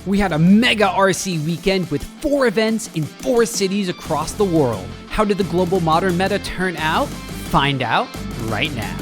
We had a mega RC weekend with 4 events in 4 cities across the world. How did the global modern meta turn out? Find out right now.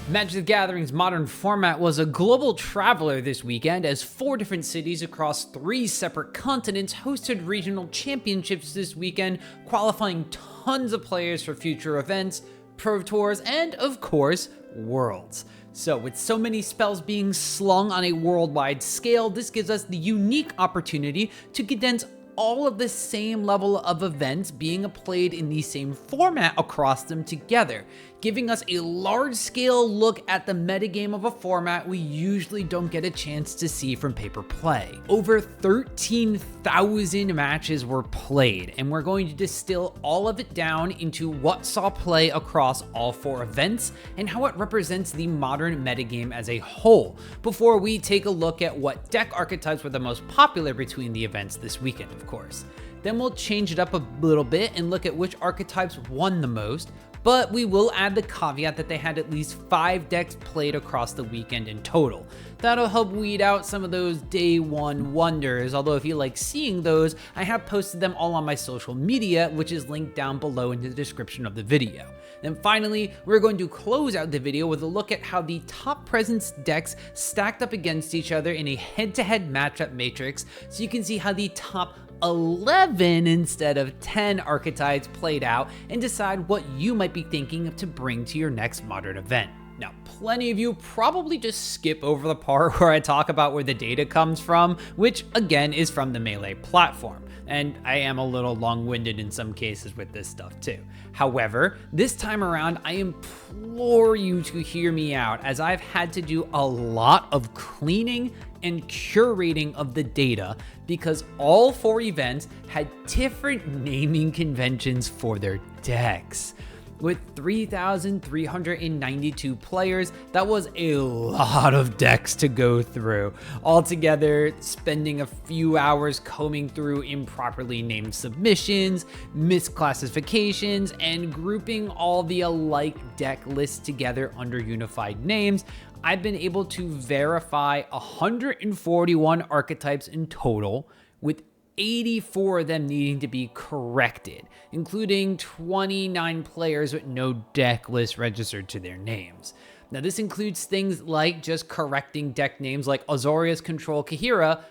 Magic the Gathering's modern format was a global traveler this weekend as 4 different cities across 3 separate continents hosted regional championships this weekend, qualifying tons of players for future events, pro tours, and of course, worlds. So with so many spells being slung on a worldwide scale, this gives us the unique opportunity to condense all of the same level of events being played in the same format across them together, giving us a large-scale look at the metagame of a format we usually don't get a chance to see from paper play. Over 13,000 matches were played, and we're going to distill all of it down into what saw play across all 4 events and how it represents the modern metagame as a whole, before we take a look at what deck archetypes were the most popular between the events this weekend, of course. Then we'll change it up a little bit and look at which archetypes won the most, but we will add the caveat that they had at least 5 decks played across the weekend in total. That'll help weed out some of those day one wonders, although if you like seeing those, I have posted them all on my social media, which is linked down below in the description of the video. Then finally, we're going to close out the video with a look at how the top presence decks stacked up against each other in a head-to-head matchup matrix, so you can see how the top 11 instead of 10 archetypes played out and decide what you might be thinking to bring to your next modern event. Now, plenty of you probably just skip over the part where I talk about where the data comes from, which again is from the Melee platform. And I am a little long-winded in some cases with this stuff too. However, this time around, I implore you to hear me out as I've had to do a lot of cleaning and curating of the data because all 4 events had different naming conventions for their decks. With 3,392 players, that was a lot of decks to go through. Altogether, spending a few hours combing through improperly named submissions, misclassifications, and grouping all the alike deck lists together under unified names, I've been able to verify 141 archetypes in total, with 84 of them needing to be corrected, including 29 players with no deck list registered to their names. Now this includes things like just correcting deck names like Azorius Control Kahira,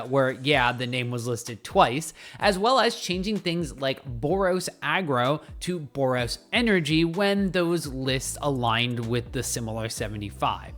where yeah, the name was listed twice, as well as changing things like Boros Aggro to Boros Energy when those lists aligned with the similar 75.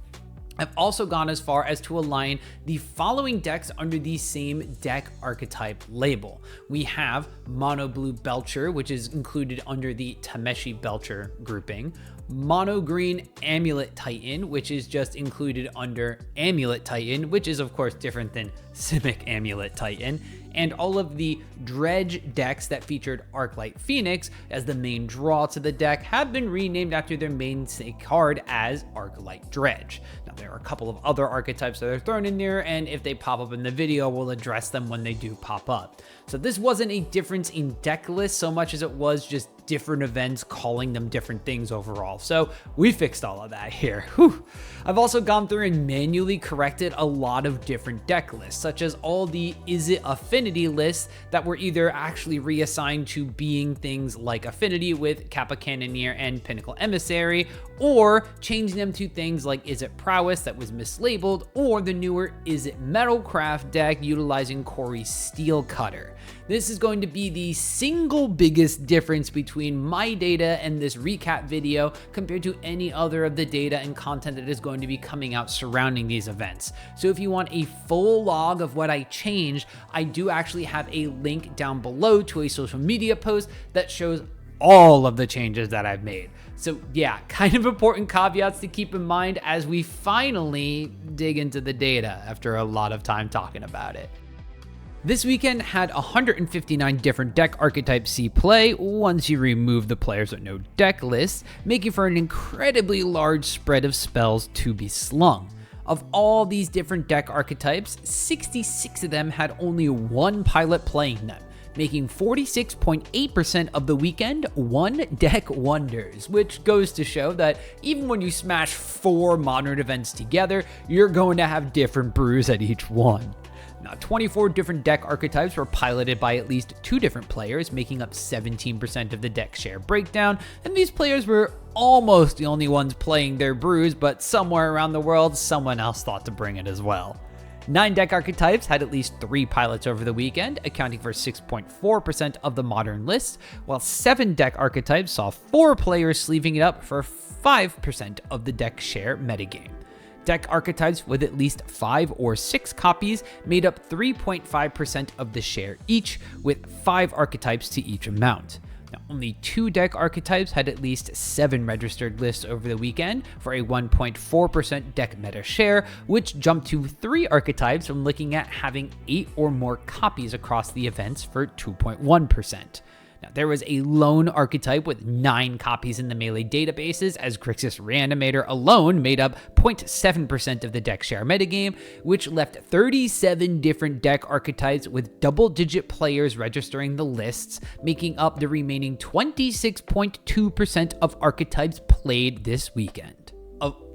I've also gone as far as to align the following decks under the same deck archetype label. We have Mono Blue Belcher, which is included under the Tameshi Belcher grouping, Mono Green Amulet Titan, which is just included under Amulet Titan, which is of course different than Simic Amulet Titan, and all of the Dredge decks that featured Arclight Phoenix as the main draw to the deck have been renamed after their mainstay card as Arclight Dredge. Now there are a couple of other archetypes that are thrown in there, and if they pop up in the video, we'll address them when they do pop up. So this wasn't a difference in deck list so much as it was just different events calling them different things overall. So we fixed all of that here. Whew. I've also gone through and manually corrected a lot of different deck lists, such as all the Izzet Affinity lists that were either actually reassigned to being things like Affinity with Kappa Cannoneer and Pinnacle Emissary, or changing them to things like Izzet Prowess that was mislabeled, or the newer Izzet Metalcraft deck utilizing Corey's Steel Cutter. This is going to be the single biggest difference between my data and this recap video compared to any other of the data and content that is going to be coming out surrounding these events. So if you want a full log of what I changed, I do actually have a link down below to a social media post that shows all of the changes that I've made. So yeah, kind of important caveats to keep in mind as we finally dig into the data after a lot of time talking about it. This weekend had 159 different deck archetypes see play once you remove the players with no deck lists, making for an incredibly large spread of spells to be slung. Of all these different deck archetypes, 66 of them had only one pilot playing them. making 46.8% of the weekend one deck wonders, which goes to show that even when you smash 4 modern events together, you're going to have different brews at each one. Now, 24 different deck archetypes were piloted by at least 2 different players, making up 17% of the deck share breakdown, and these players were almost the only ones playing their brews, but somewhere around the world, someone else thought to bring it as well. 9 deck archetypes had at least 3 pilots over the weekend, accounting for 6.4% of the modern list, while 7 deck archetypes saw 4 players sleeving it up for 5% of the deck share metagame. Deck archetypes with at least 5 or 6 copies made up 3.5% of the share each, with 5 archetypes to each amount. Now, only 2 deck archetypes had at least 7 registered lists over the weekend for a 1.4% deck meta share, which jumped to 3 archetypes from looking at having 8 or more copies across the events for 2.1%. Now, there was a lone archetype with 9 copies in the Melee databases, as Grixis Reanimator alone made up 0.7% of the deck share metagame, which left 37 different deck archetypes with double-digit players registering the lists, making up the remaining 26.2% of archetypes played this weekend.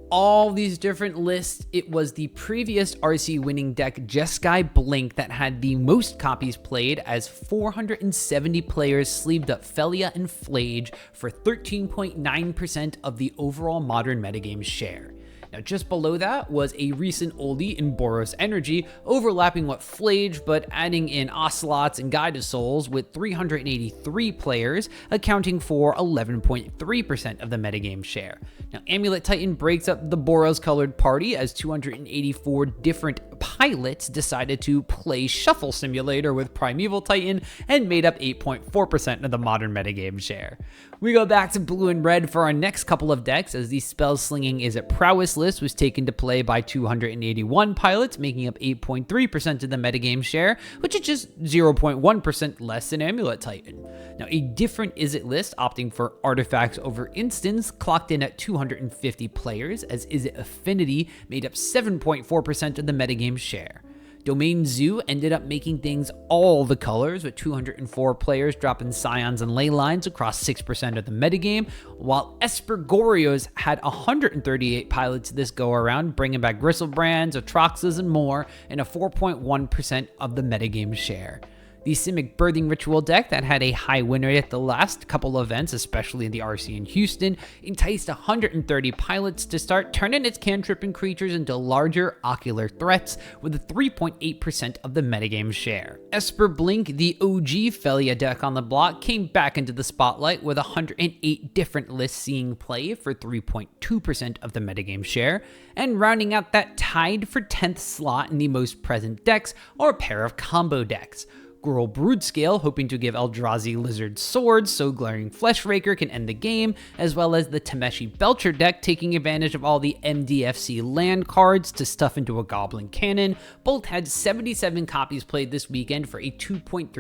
All these different lists, it was the previous RC winning deck Jeskai Blink that had the most copies played, as 470 players sleeved up Felia and Flage for 13.9% of the overall modern metagame share. Now, just below that was a recent oldie in Boros Energy, overlapping what Flage, but adding in Ocelots and Guided Souls, with 383 players, accounting for 11.3% of the metagame share. Now, Amulet Titan breaks up the Boros colored party, as 284 different pilots decided to play Shuffle Simulator with Primeval Titan and made up 8.4% of the modern metagame share. We go back to blue and red for our next couple of decks, as the spell slinging Izzet Prowess list was taken to play by 281 pilots, making up 8.3% of the metagame share, which is just 0.1% less than Amulet Titan. Now, a different Izzet list, opting for artifacts over instants, clocked in at 250 players, as Izzet Affinity made up 7.4% of the metagame share. Domain Zoo ended up making things all the colors, with 204 players dropping Scions and Leylines across 6% of the metagame, while Esper Goryos had 138 pilots this go-around, bringing back Gristlebrands, Atroxas, and more, in a 4.1% of the metagame share. The Simic Birthing Ritual deck that had a high win rate at the last couple of events, especially in the RC in Houston, enticed 130 pilots to start turning its cantrip and creatures into larger ocular threats, with a 3.8% of the metagame share. Esper Blink, the OG Felia deck on the block, came back into the spotlight with 108 different lists seeing play for 3.2% of the metagame share, and rounding out that tied for 10th slot in the most present decks are a pair of combo decks. Gruul Broodscale, hoping to give Eldrazi Lizard Swords so Glaring Fleshraker can end the game, as well as the Tameshi Belcher deck taking advantage of all the MDFC land cards to stuff into a Goblin Cannon. Both had 77 copies played this weekend for a 2.3%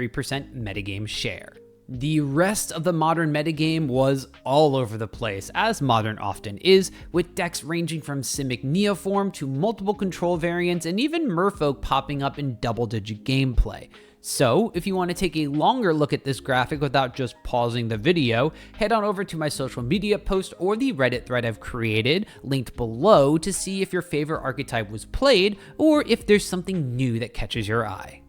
metagame share. The rest of the modern metagame was all over the place, as modern often is, with decks ranging from Simic Neoform to multiple control variants and even Merfolk popping up in double-digit gameplay. So, if you want to take a longer look at this graphic without just pausing the video, head on over to my social media post or the Reddit thread I've created, linked below, to see if your favorite archetype was played or if there's something new that catches your eye.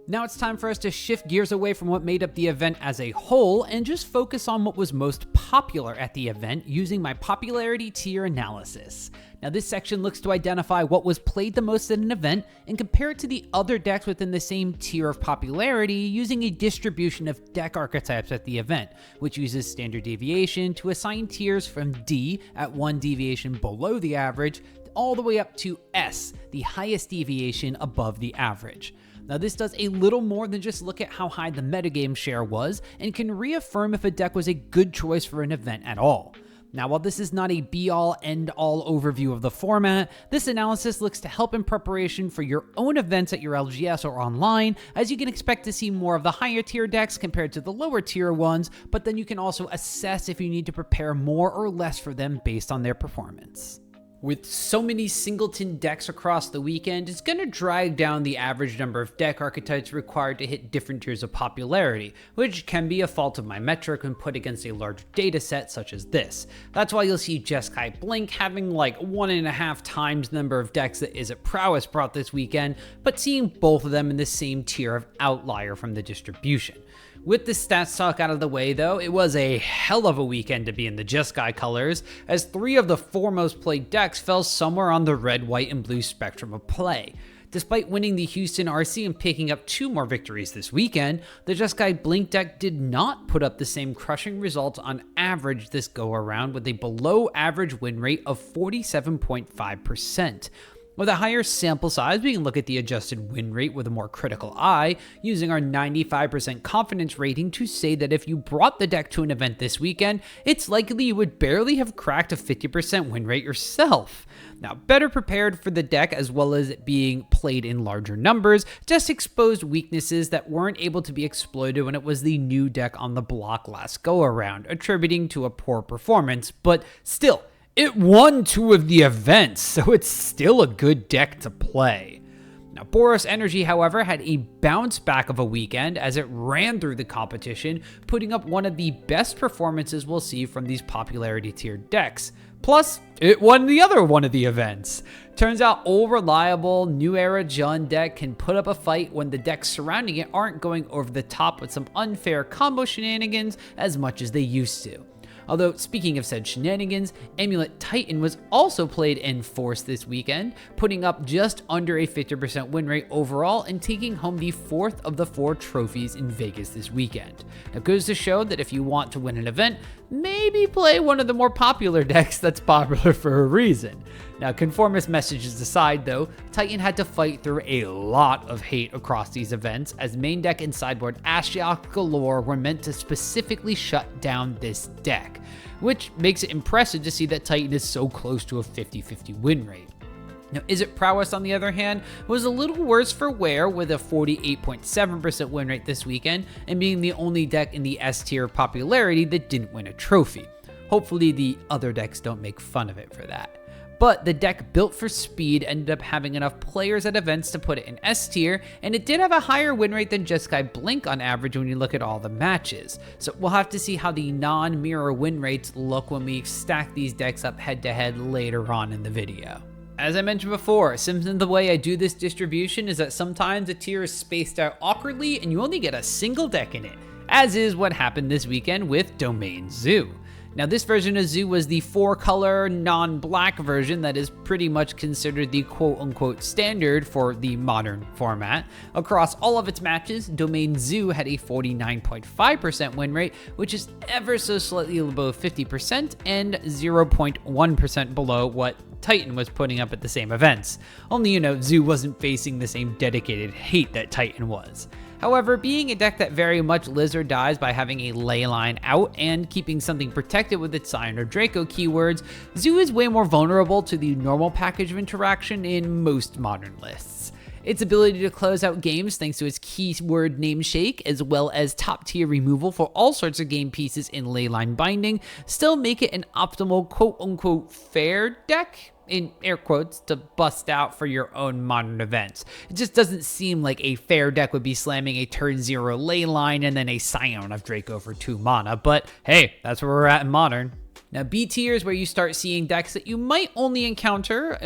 Now it's time for us to shift gears away from what made up the event as a whole and just focus on what was most popular at the event using my popularity tier analysis. Now this section looks to identify what was played the most at an event and compare it to the other decks within the same tier of popularity using a distribution of deck archetypes at the event, which uses standard deviation to assign tiers from D at 1 deviation below the average all the way up to S, the highest deviation above the average. Now this does a little more than just look at how high the metagame share was and can reaffirm if a deck was a good choice for an event at all. Now while this is not a be-all end-all overview of the format, this analysis looks to help in preparation for your own events at your LGS or online, as you can expect to see more of the higher tier decks compared to the lower tier ones, but then you can also assess if you need to prepare more or less for them based on their performance. With so many singleton decks across the weekend, it's going to drag down the average number of deck archetypes required to hit different tiers of popularity, which can be a fault of my metric when put against a large data set such as this. That's why you'll see Jeskai Blink having like 1.5 times the number of decks that Izzet Prowess brought this weekend, but seeing both of them in the same tier of outlier from the distribution. With the stats talk out of the way though, it was a hell of a weekend to be in the Jeskai colors, as 3 of the 4 most played decks fell somewhere on the red, white, and blue spectrum of play. Despite winning the Houston RC and picking up 2 more victories this weekend, the Jeskai Blink deck did not put up the same crushing results on average this go around, with a below average win rate of 47.5%. With a higher sample size, we can look at the adjusted win rate with a more critical eye, using our 95% confidence rating to say that if you brought the deck to an event this weekend, it's likely you would barely have cracked a 50% win rate yourself. Now, better prepared for the deck as well as it being played in larger numbers, just exposed weaknesses that weren't able to be exploited when it was the new deck on the block last go around, attributing to a poor performance, but still, it won 2 of the events, so it's still a good deck to play. Now, Boros Energy, however, had a bounce back of a weekend as it ran through the competition, putting up one of the best performances we'll see from these popularity tiered decks. Plus, it won the other one of the events. Turns out old reliable New Era Jund deck can put up a fight when the decks surrounding it aren't going over the top with some unfair combo shenanigans as much as they used to. Although, speaking of said shenanigans, Amulet Titan was also played in force this weekend, putting up just under a 50% win rate overall and taking home the 4th of the 4 trophies in Vegas this weekend. Now, it goes to show that if you want to win an event, maybe play one of the more popular decks that's popular for a reason. Now, conformist messages aside though, Titan had to fight through a lot of hate across these events, as main deck and sideboard Ashiok galore were meant to specifically shut down this deck, which makes it impressive to see that Titan is so close to a 50-50 win rate. Now, Izzet Prowess, on the other hand, was a little worse for wear with a 48.7% win rate this weekend, and being the only deck in the S tier popularity that didn't win a trophy. Hopefully the other decks don't make fun of it for that. But the deck built for speed ended up having enough players at events to put it in S tier, and it did have a higher win rate than Jeskai Blink on average when you look at all the matches. So we'll have to see how the non-mirror win rates look when we stack these decks up head to head later on in the video. As I mentioned before, sometimes the way I do this distribution is that sometimes a tier is spaced out awkwardly and you only get a single deck in it, as is what happened this weekend with Domain Zoo. Now, this version of Zoo was the 4-color, non-black version that is pretty much considered the quote-unquote standard for the modern format. Across all of its matches, Domain Zoo had a 49.5% win rate, which is ever so slightly above 50% and 0.1% below what Titan was putting up at the same events. Only, Zoo wasn't facing the same dedicated hate that Titan was. However, being a deck that very much lives or dies by having a leyline out and keeping something protected with its Scion or Draco keywords, Zoo is way more vulnerable to the normal package of interaction in most modern lists. Its ability to close out games thanks to its keyword Nameshake, as well as top tier removal for all sorts of game pieces in leyline binding, still make it an optimal quote-unquote fair deck, in air quotes, to bust out for your own modern events. It just doesn't seem like a fair deck would be slamming a turn 0 leyline and then a Scion of Draco for 2 mana, but hey, that's where we're at in modern. Now, B tier is where you start seeing decks that you might only encounter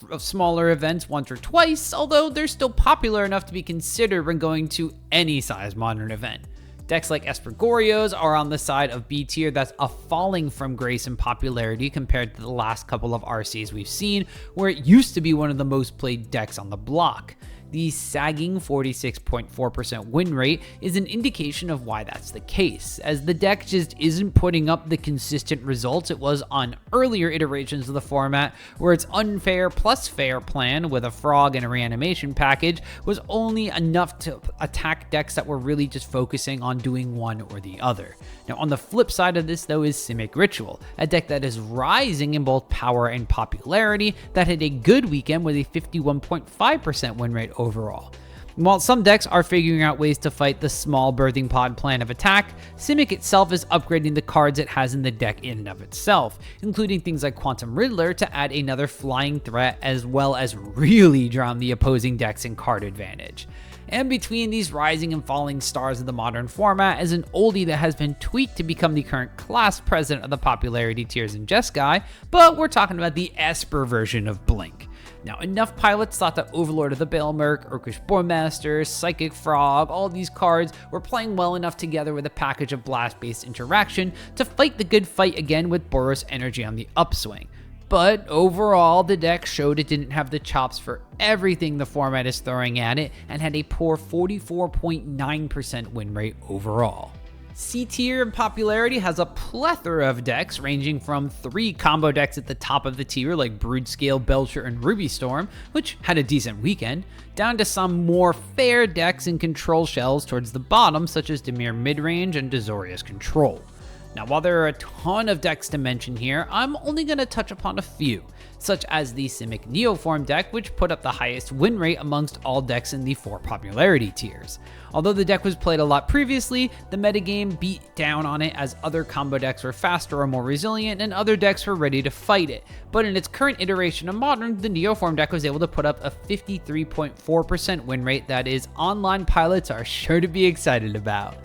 of smaller events once or twice, although they're still popular enough to be considered when going to any size modern event. Decks like Esper Goryos are on the side of B tier that's a falling from grace in popularity compared to the last couple of RCs we've seen, where it used to be one of the most played decks on the block. The sagging 46.4% win rate is an indication of why that's the case, as the deck just isn't putting up the consistent results it was on earlier iterations of the format, where its unfair plus fair plan with a frog and a reanimation package was only enough to attack decks that were really just focusing on doing one or the other. Now, on the flip side of this though is Simic Ritual, a deck that is rising in both power and popularity that had a good weekend with a 51.5% win rate overall. While some decks are figuring out ways to fight the small birthing pod plan of attack, Simic itself is upgrading the cards it has in the deck in and of itself, including things like Quantum Riddler to add another flying threat, as well as really drown the opposing decks in card advantage. And between these rising and falling stars of the modern format is an oldie that has been tweaked to become the current class president of the popularity tiers in Jeskai, but we're talking about the Esper version of Blink. Now, enough pilots thought that Overlord of the Baelmerk, Orcish Boremaster, Psychic Frog, all these cards were playing well enough together with a package of blast-based interaction to fight the good fight again with Boros energy on the upswing. But overall, the deck showed it didn't have the chops for everything the format is throwing at it and had a poor 44.9% win rate overall. C tier in popularity has a plethora of decks ranging from 3 combo decks at the top of the tier like Broodscale, Belcher, and Ruby Storm, which had a decent weekend, down to some more fair decks and control shells towards the bottom such as Dimir Midrange and Dazoria's Control. Now, while there are a ton of decks to mention here, I'm only going to touch upon a few, such as the Simic Neoform deck, which put up the highest win rate amongst all decks in the 4 popularity tiers. Although the deck was played a lot previously, the metagame beat down on it as other combo decks were faster or more resilient and other decks were ready to fight it. But in its current iteration of Modern, the Neoform deck was able to put up a 53.4% win rate that is online pilots are sure to be excited about.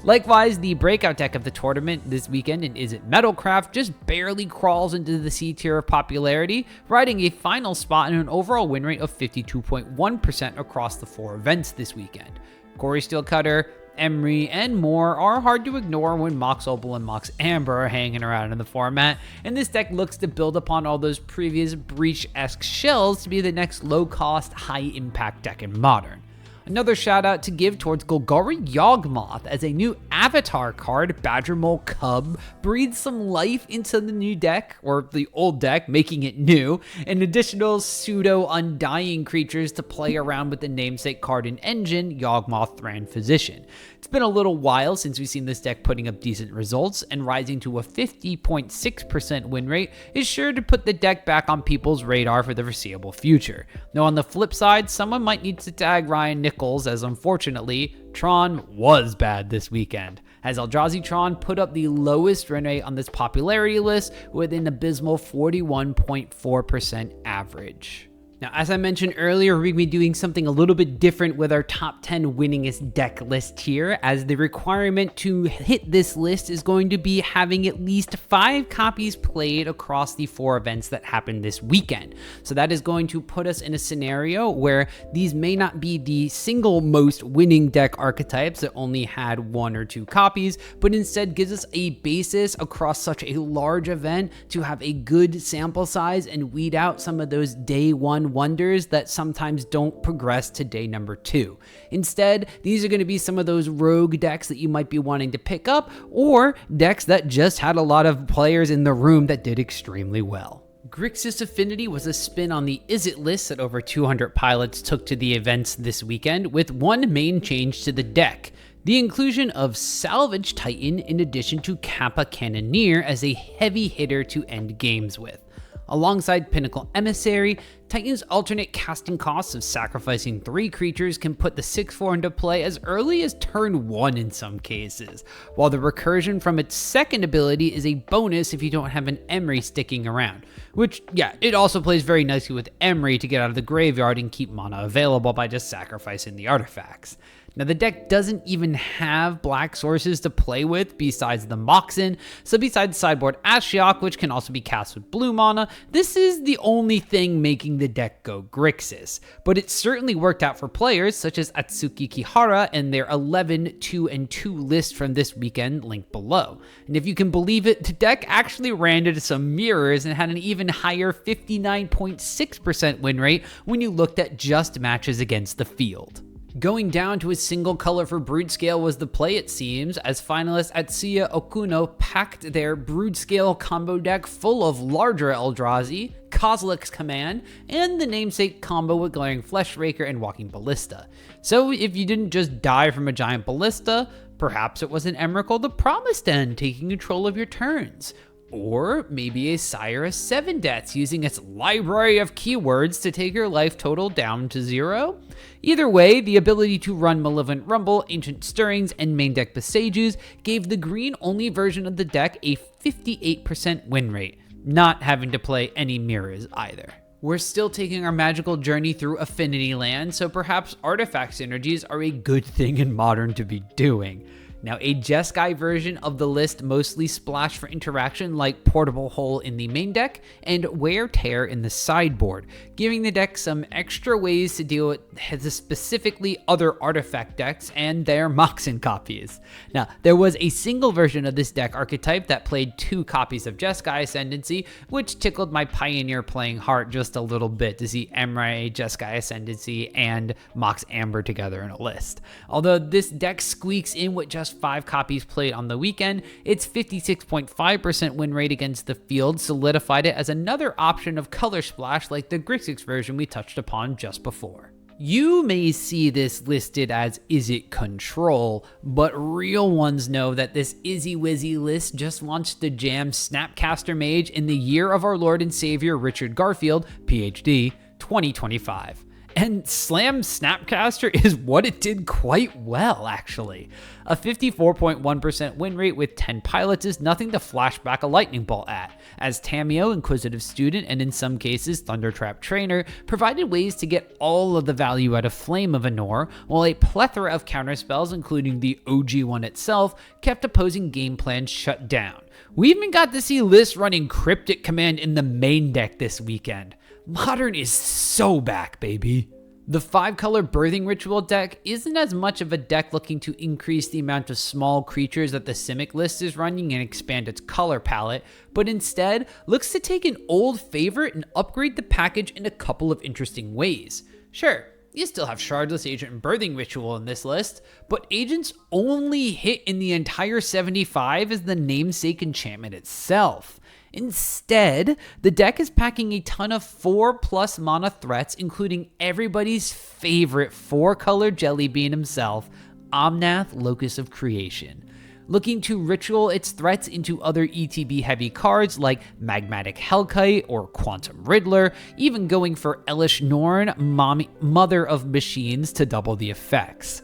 Likewise, the breakout deck of the tournament this weekend in Izzet Metalcraft just barely crawls into the C tier of popularity, riding a final spot and an overall win rate of 52.1% across the 4 events this weekend. Gory Steelcutter, Emery, and more are hard to ignore when Mox Opal and Mox Amber are hanging around in the format, and this deck looks to build upon all those previous Breach-esque shells to be the next low-cost, high-impact deck in Modern. Another shout out to give towards Golgari Yawgmoth as a new avatar card, Badger Mole Cub, breathes some life into the new deck, or the old deck, making it new, and additional pseudo-undying creatures to play around with the namesake card and engine, Yawgmoth Thran Physician. It's been a little while since we've seen this deck putting up decent results, and rising to a 50.6% win rate is sure to put the deck back on people's radar for the foreseeable future. Now on the flip side, someone might need to tag Ryan Nichols, as unfortunately, Tron was bad this weekend, as Eldrazi Tron put up the lowest win rate on this popularity list with an abysmal 41.4% average. Now, as I mentioned earlier, we're going to be doing something a little bit different with our top 10 winningest deck list here, as the requirement to hit this list is going to be having at least 5 copies played across the 4 events that happened this weekend. So that is going to put us in a scenario where these may not be the single most winning deck archetypes that only had 1 or 2 copies, but instead gives us a basis across such a large event to have a good sample size and weed out some of those day 1 wonders that sometimes don't progress to day number 2. Instead, these are going to be some of those rogue decks that you might be wanting to pick up, or decks that just had a lot of players in the room that did extremely well. Grixis Affinity was a spin on the Izzet list that over 200 pilots took to the events this weekend, with one main change to the deck: the inclusion of Salvage Titan in addition to Kappa Cannoneer as a heavy hitter to end games with. Alongside Pinnacle Emissary, Titan's alternate casting costs of sacrificing 3 creatures can put the 6/4 into play as early as turn 1 in some cases, while the recursion from its second ability is a bonus if you don't have an Emery sticking around, which, yeah, it also plays very nicely with Emery to get out of the graveyard and keep mana available by just sacrificing the artifacts. Now, the deck doesn't even have black sources to play with besides the Moxen, so besides sideboard Ashiok, which can also be cast with blue mana, this is the only thing making the deck go Grixis. But it certainly worked out for players such as Atsuki Kihara and their 11 2-2 list from this weekend, linked below. And if you can believe it, the deck actually ran into some mirrors and had an even higher 59.6% win rate when you looked at just matches against the field. Going down to a single color for Broodscale was the play, it seems, as finalists Atsuya Okuno packed their Broodscale combo deck full of larger Eldrazi, Kozilek's Command, and the namesake combo with Glaring Fleshraker and Walking Ballista. So if you didn't just die from a giant ballista, perhaps it was an Emrakul the Promised End taking control of your turns. Or maybe a Sire 7 deck using its library of keywords to take your life total down to 0. Either way, the ability to run Malevolent Rumble, Ancient Stirrings, and main deck Besieges gave the green-only version of the deck a 58% win rate, not having to play any mirrors either. We're still taking our magical journey through Affinity land, so perhaps artifact synergies are a good thing in Modern to be doing. Now, a Jeskai version of the list mostly splash for interaction like Portable Hole in the main deck and Wear Tear in the sideboard, giving the deck some extra ways to deal with the specifically other artifact decks and their Moxen copies. Now, there was a single version of this deck archetype that played 2 copies of Jeskai Ascendancy, which tickled my Pioneer playing heart just a little bit to see Emre, Jeskai Ascendancy, and Mox Amber together in a list. Although this deck squeaks in with just 5 copies played on the weekend, its 56.5% win rate against the field solidified it as another option of color splash like the Grixis version we touched upon just before. You may see this listed as Izzet Control, but real ones know that this Izzy Wizzy list just launched the jam Snapcaster Mage in the year of our Lord and Savior Richard Garfield, PhD, 2025. And Slam Snapcaster is what it did quite well, actually. A 54.1% win rate with 10 pilots is nothing to flash back a lightning bolt at, as Tamio, Inquisitive Student, and in some cases Thundertrap Trainer provided ways to get all of the value out of Flame of Anor, while a plethora of counterspells, including the OG one itself, kept opposing game plans shut down. We even got to see lists running Cryptic Command in the main deck this weekend. Modern is so back, baby. The 5-color Birthing Ritual deck isn't as much of a deck looking to increase the amount of small creatures that the Simic list is running and expand its color palette, but instead looks to take an old favorite and upgrade the package in a couple of interesting ways. Sure, you still have Shardless Agent and Birthing Ritual in this list, but Agent's only hit in the entire 75 is the namesake enchantment itself. Instead, the deck is packing a ton of 4+ mana threats, including everybody's favorite 4-color jelly bean himself, Omnath, Locus of Creation. Looking to ritual its threats into other ETB-heavy cards like Magmatic Hellkite or Quantum Riddler, even going for Elish Norn, Mother of Machines, to double the effects.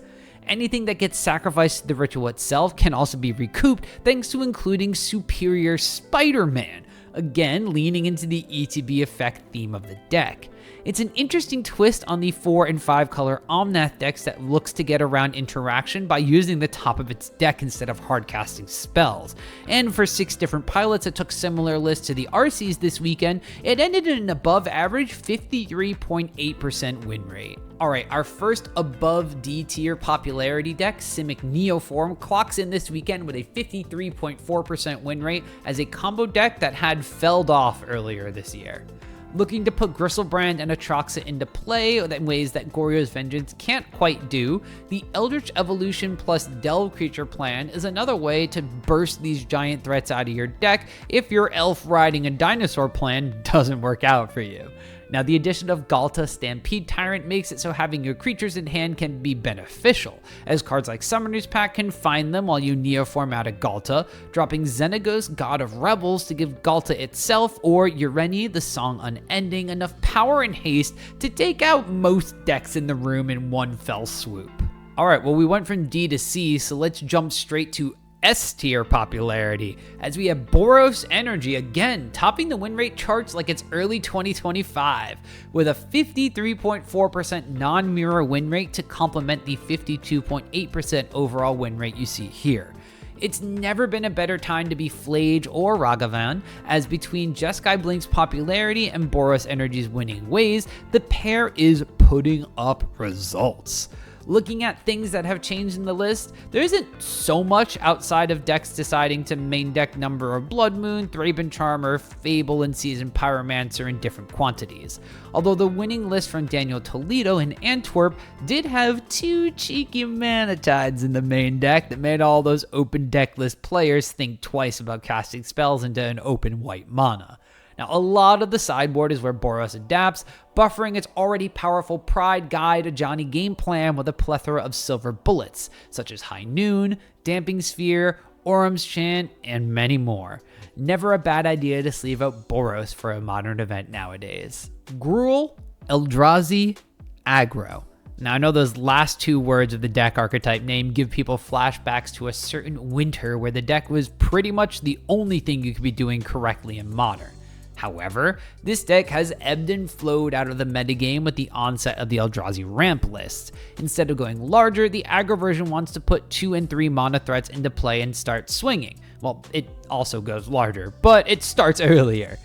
Anything that gets sacrificed to the ritual itself can also be recouped thanks to including Superior Spider-Man, again leaning into the ETB effect theme of the deck. It's an interesting twist on the 4 and 5 color Omnath decks that looks to get around interaction by using the top of its deck instead of hard casting spells. And for 6 different pilots that took similar lists to the RCs this weekend, it ended in an above average 53.8% win rate. Alright, our first above D tier popularity deck, Simic Neoform, clocks in this weekend with a 53.4% win rate as a combo deck that had felled off earlier this year. Looking to put Gristlebrand and Atraxa into play in ways that Goryo's Vengeance can't quite do, the Eldritch Evolution plus Delve creature plan is another way to burst these giant threats out of your deck if your elf riding a dinosaur plan doesn't work out for you. Now, the addition of Galta Stampede Tyrant makes it so having your creatures in hand can be beneficial, as cards like Summoner's Pact can find them while you Neoform out a Galta, dropping Xenagos, God of Rebels, to give Galta itself or Ureni, the Song Unending, enough power and haste to take out most decks in the room in one fell swoop. Alright, well, we went from D to C, so let's jump straight to S tier popularity, as we have Boros Energy again topping the win rate charts like it's early 2025, with a 53.4% non-mirror win rate to complement the 52.8% overall win rate you see here. It's never been a better time to be Flage or Ragavan, as between Jeskai Blink's popularity and Boros Energy's winning ways, the pair is putting up results. Looking at things that have changed in the list, there isn't so much outside of decks deciding to main deck Number of Blood Moon, Thraben Charmer, Fable, and Seasoned Pyromancer in different quantities. Although the winning list from Daniel Toledo in Antwerp did have 2 cheeky Mana Tides in the main deck that made all those open deck list players think twice about casting spells into an open white mana. Now, a lot of the sideboard is where Boros adapts, buffering its already powerful Pride Guide Ajani game plan with a plethora of silver bullets, such as High Noon, Damping Sphere, Orum's Chant, and many more. Never a bad idea to sleeve out Boros for a modern event nowadays. Gruul, Eldrazi, Aggro. Now I know those last two words of the deck archetype name give people flashbacks to a certain winter where the deck was pretty much the only thing you could be doing correctly in Modern. However, this deck has ebbed and flowed out of the metagame with the onset of the Eldrazi ramp list. Instead of going larger, the aggro version wants to put 2 and 3 mana threats into play and start swinging. Well, it also goes larger, but it starts earlier.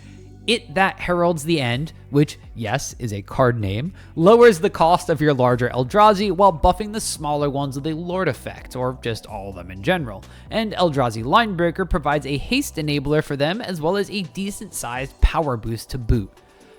It that heralds the end, which, yes, is a card name, lowers the cost of your larger Eldrazi while buffing the smaller ones with a Lord effect, or just all of them in general. And Eldrazi Linebreaker provides a haste enabler for them as well as a decent sized power boost to boot.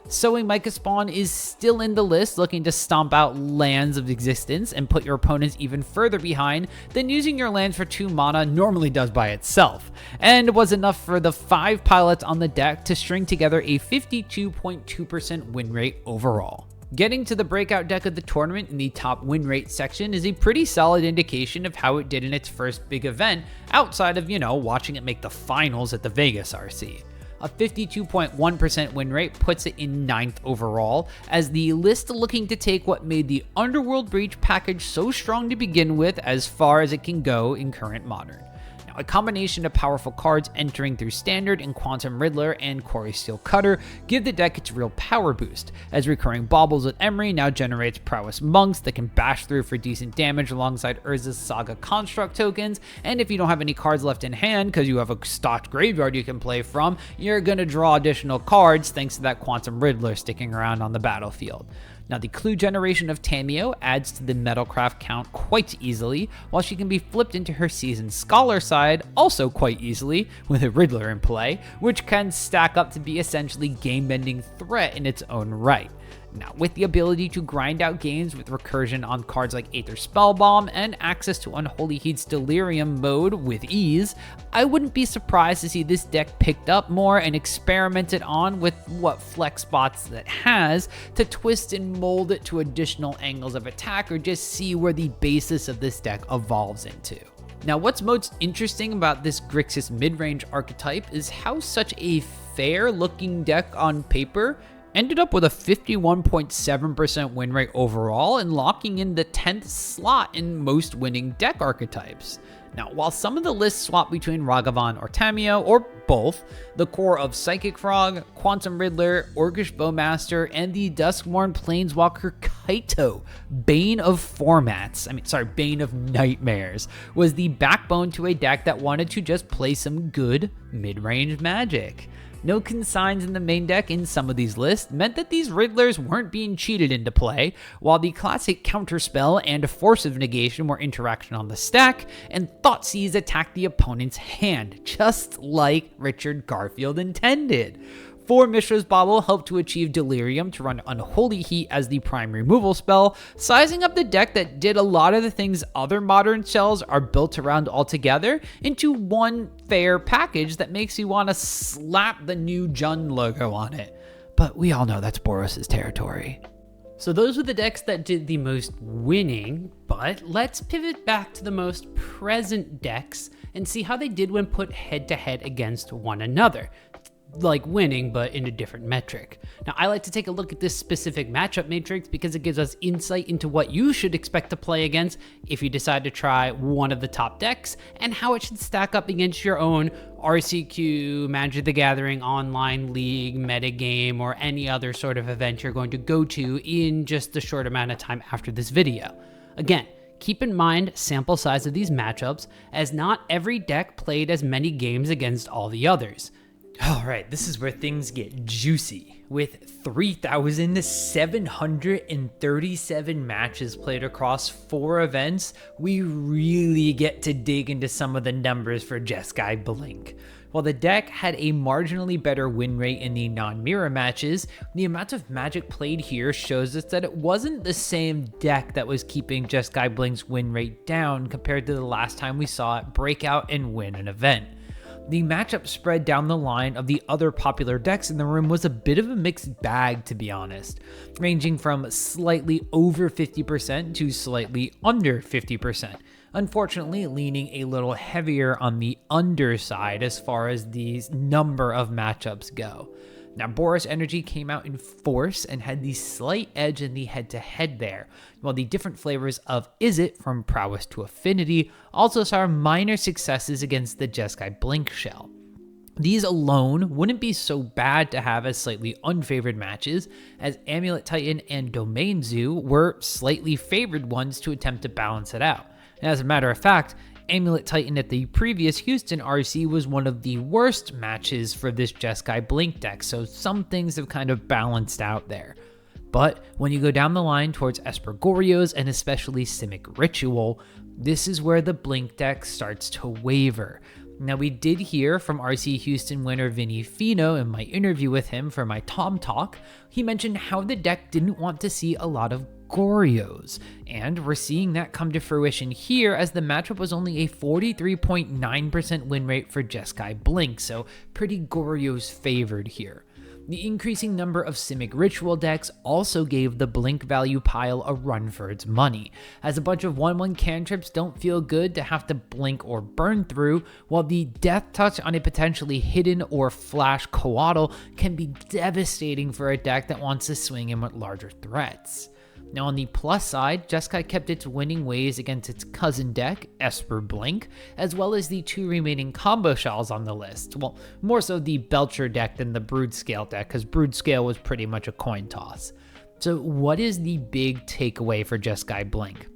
Sowing Myca Spawn is still in the list, looking to stomp out lands of existence and put your opponents even further behind than using your lands for 2 mana normally does by itself, and was enough for the 5 pilots on the deck to string together a 52.2% win rate overall. Getting to the breakout deck of the tournament in the top win rate section is a pretty solid indication of how it did in its first big event, outside of, watching it make the finals at the Vegas RC. A 52.1% win rate puts it in 9th overall, as the list looking to take what made the Underworld Breach package so strong to begin with as far as it can go in current Modern. Now, a combination of powerful cards entering through Standard in Quantum Riddler and Quarry Steel Cutter give the deck its real power boost, as recurring Baubles with Emery now generates Prowess Monks that can bash through for decent damage alongside Urza's Saga Construct tokens, and if you don't have any cards left in hand because you have a stocked graveyard you can play from, you're going to draw additional cards thanks to that Quantum Riddler sticking around on the battlefield. Now, the clue generation of Tamiyo adds to the Metalcraft count quite easily, while she can be flipped into her Seasoned Scholar side also quite easily with a Riddler in play, which can stack up to be essentially game-bending threat in its own right. Now, with the ability to grind out games with recursion on cards like Aether Spellbomb and access to Unholy Heat's Delirium mode with ease, I wouldn't be surprised to see this deck picked up more and experimented on with what flex spots it has to twist and mold it to additional angles of attack, or just see where the basis of this deck evolves into. Now, what's most interesting about this Grixis midrange archetype is how such a fair-looking deck on paper ended up with a 51.7% win rate overall and locking in the 10th slot in most winning deck archetypes. Now, while some of the lists swap between Ragavan or Tamiyo, or both, the core of Psychic Frog, Quantum Riddler, Orcish Bowmaster, and the Duskmourn Planeswalker Kaito, Bane of Nightmares, was the backbone to a deck that wanted to just play some good mid-range Magic. No consigns in the main deck in some of these lists meant that these Riddlers weren't being cheated into play, while the classic Counterspell and Force of Negation were interaction on the stack, and Thoughtseize attacked the opponent's hand, just like Richard Garfield intended. 4 Mishra's Bauble helped to achieve Delirium to run Unholy Heat as the prime removal spell, sizing up the deck that did a lot of the things other modern shells are built around altogether into one fair package that makes you want to slap the new Jund logo on it. But we all know that's Boros' territory. So those were the decks that did the most winning, but let's pivot back to the most present decks and see how they did when put head to head against one another. Like winning, but in a different metric. Now, I like to take a look at this specific matchup matrix because it gives us insight into what you should expect to play against if you decide to try one of the top decks, and how it should stack up against your own RCQ, Magic the Gathering, online league, metagame, or any other sort of event you're going to go to in just a short amount of time after this video. Again, keep in mind sample size of these matchups, as not every deck played as many games against all the others. All right, this is where things get juicy. With 3,737 matches played across 4 events, we really get to dig into some of the numbers for Jeskai Blink. While the deck had a marginally better win rate in the non-mirror matches, the amount of Magic played here shows us that it wasn't the same deck that was keeping Jeskai Blink's win rate down compared to the last time we saw it break out and win an event. The matchup spread down the line of the other popular decks in the room was a bit of a mixed bag, to be honest, ranging from slightly over 50% to slightly under 50%. Unfortunately, leaning a little heavier on the underside as far as the number of matchups go. Now, Boros Energy came out in force and had the slight edge in the head-to-head there, while the different flavors of Izzet, from Prowess to Affinity, also saw minor successes against the Jeskai Blink Shell. These alone wouldn't be so bad to have as slightly unfavored matches, as Amulet Titan and Domain Zoo were slightly favored ones to attempt to balance it out. And as a matter of fact, Amulet Titan at the previous Houston RC was one of the worst matches for this Jeskai Blink deck, so some things have kind of balanced out there. But when you go down the line towards Esper Goryos and especially Simic Ritual, this is where the Blink deck starts to waver. Now, we did hear from RC Houston winner Vinny Fino in my interview with him for my Tom Talk. He mentioned how the deck didn't want to see a lot of Goryos, and we're seeing that come to fruition here as the matchup was only a 43.9% win rate for Jeskai Blink, so pretty Goryos favored here. The increasing number of Simic Ritual decks also gave the Blink value pile a run for its money, as a bunch of 1/1 cantrips don't feel good to have to blink or burn through, while the Death Touch on a potentially hidden or flash Coatl can be devastating for a deck that wants to swing in with larger threats. Now, on the plus side, Jeskai kept its winning ways against its cousin deck, Esper Blink, as well as the two remaining combo shells on the list. Well, more so the Belcher deck than the Broodscale deck, because Broodscale was pretty much a coin toss. So what is the big takeaway for Jeskai Blink?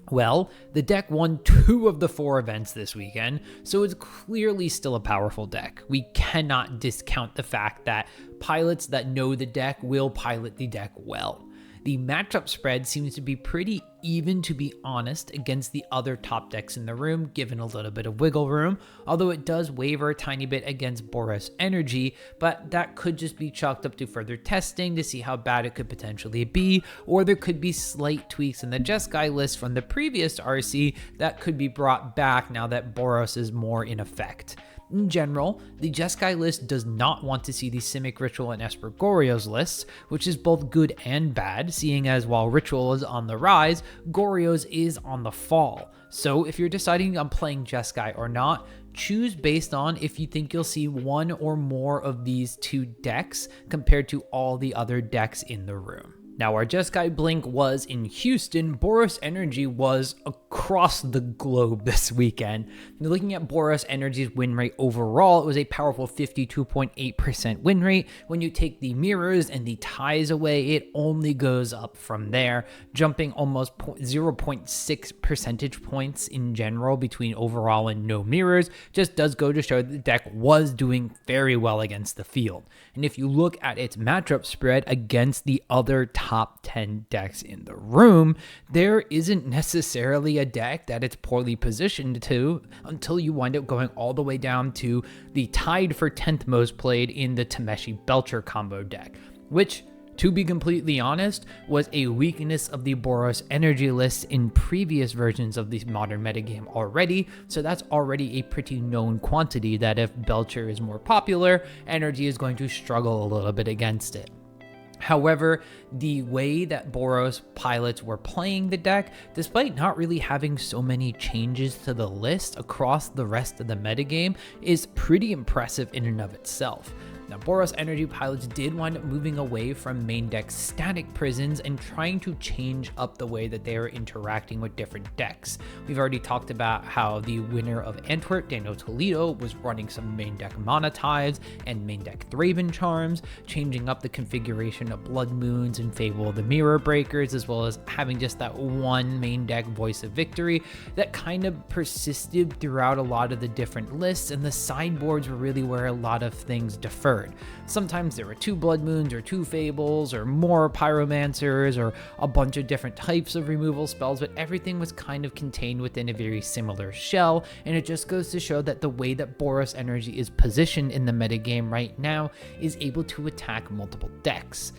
Well, the deck won 2 of the 4 events this weekend, so it's clearly still a powerful deck. We cannot discount the fact that pilots that know the deck will pilot the deck well. The matchup spread seems to be pretty even, to be honest, against the other top decks in the room, given a little bit of wiggle room, although it does waver a tiny bit against Boros Energy, but that could just be chalked up to further testing to see how bad it could potentially be, or there could be slight tweaks in the Jeskai list from the previous RC that could be brought back now that Boros is more in effect. In general, the Jeskai list does not want to see the Simic Ritual and Esper Goryos lists, which is both good and bad, seeing as while Ritual is on the rise, Goryos is on the fall. So if you're deciding on playing Jeskai or not, choose based on if you think you'll see one or more of these 2 decks compared to all the other decks in the room. Now, our Jeskai Blink was in Houston, Boros Energy was across the globe this weekend. Looking at Boros Energy's win rate overall, it was a powerful 52.8% win rate. When you take the mirrors and the ties away, it only goes up from there, jumping almost 0.6 percentage points in general between overall and no mirrors. Just does go to show that the deck was doing very well against the field. And if you look at its matchup spread against the other top 10 decks in the room, there isn't necessarily a deck that it's poorly positioned to until you wind up going all the way down to the tied for 10th most played in the Tameshi Belcher combo deck, which, to be completely honest, was a weakness of the Boros Energy list in previous versions of the modern metagame already, so that's already a pretty known quantity that if Belcher is more popular, Energy is going to struggle a little bit against it. However, the way that Boros pilots were playing the deck, despite not really having so many changes to the list across the rest of the metagame, is pretty impressive in and of itself. Now, Boros Energy pilots did wind up moving away from main deck static prisons and trying to change up the way that they are interacting with different decks. We've already talked about how the winner of Antwerp, Daniel Toledo, was running some main deck Monetives and main deck Thraben Charms, changing up the configuration of Blood Moons and Fable of the Mirror Breakers, as well as having just that one main deck Voice of Victory that kind of persisted throughout a lot of the different lists, and the sideboards were really where a lot of things deferred. Sometimes there were 2 Blood Moons or 2 Fables or more Pyromancers or a bunch of different types of removal spells, but everything was kind of contained within a very similar shell, and it just goes to show that the way that Boros Energy is positioned in the metagame right now is able to attack multiple decks.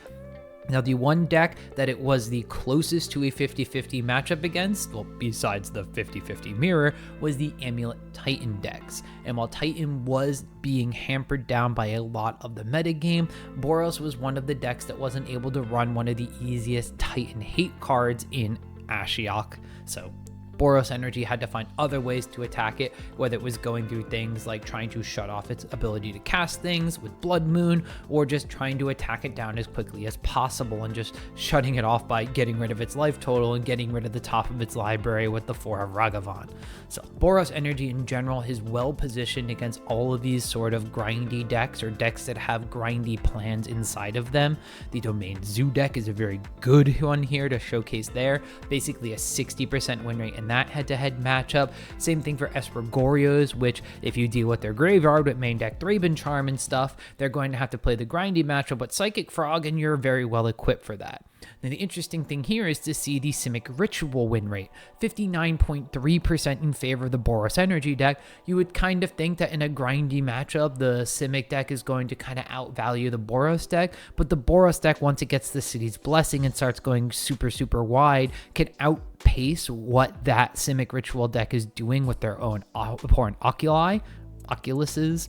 Now, the one deck that it was the closest to a 50-50 matchup against, well, besides the 50-50 mirror, was the Amulet Titan decks. And while Titan was being hampered down by a lot of the metagame, Boros was one of the decks that wasn't able to run one of the easiest Titan hate cards in Ashiok. So Boros Energy had to find other ways to attack it, whether it was going through things like trying to shut off its ability to cast things with Blood Moon, or just trying to attack it down as quickly as possible and just shutting it off by getting rid of its life total and getting rid of the top of its library with the 4 of Ragavan. So Boros Energy in general is well positioned against all of these sort of grindy decks, or decks that have grindy plans inside of them. The Domain Zoo deck is a very good one here to showcase there. Basically a 60% win rate in that head-to-head matchup. Same thing for Esper Goryos, which if you deal with their graveyard with main deck Thraben Charm and stuff, they're going to have to play the grindy matchup with Psychic Frog, and you're very well equipped for that. Now, the interesting thing here is to see the Simic Ritual win rate, 59.3% in favor of the Boros Energy deck. You would kind of think that in a grindy matchup, the Simic deck is going to kind of outvalue the Boros deck, but the Boros deck, once it gets the City's Blessing and starts going super, super wide, can outpace what that Simic Ritual deck is doing with their own abhorrent oculuses.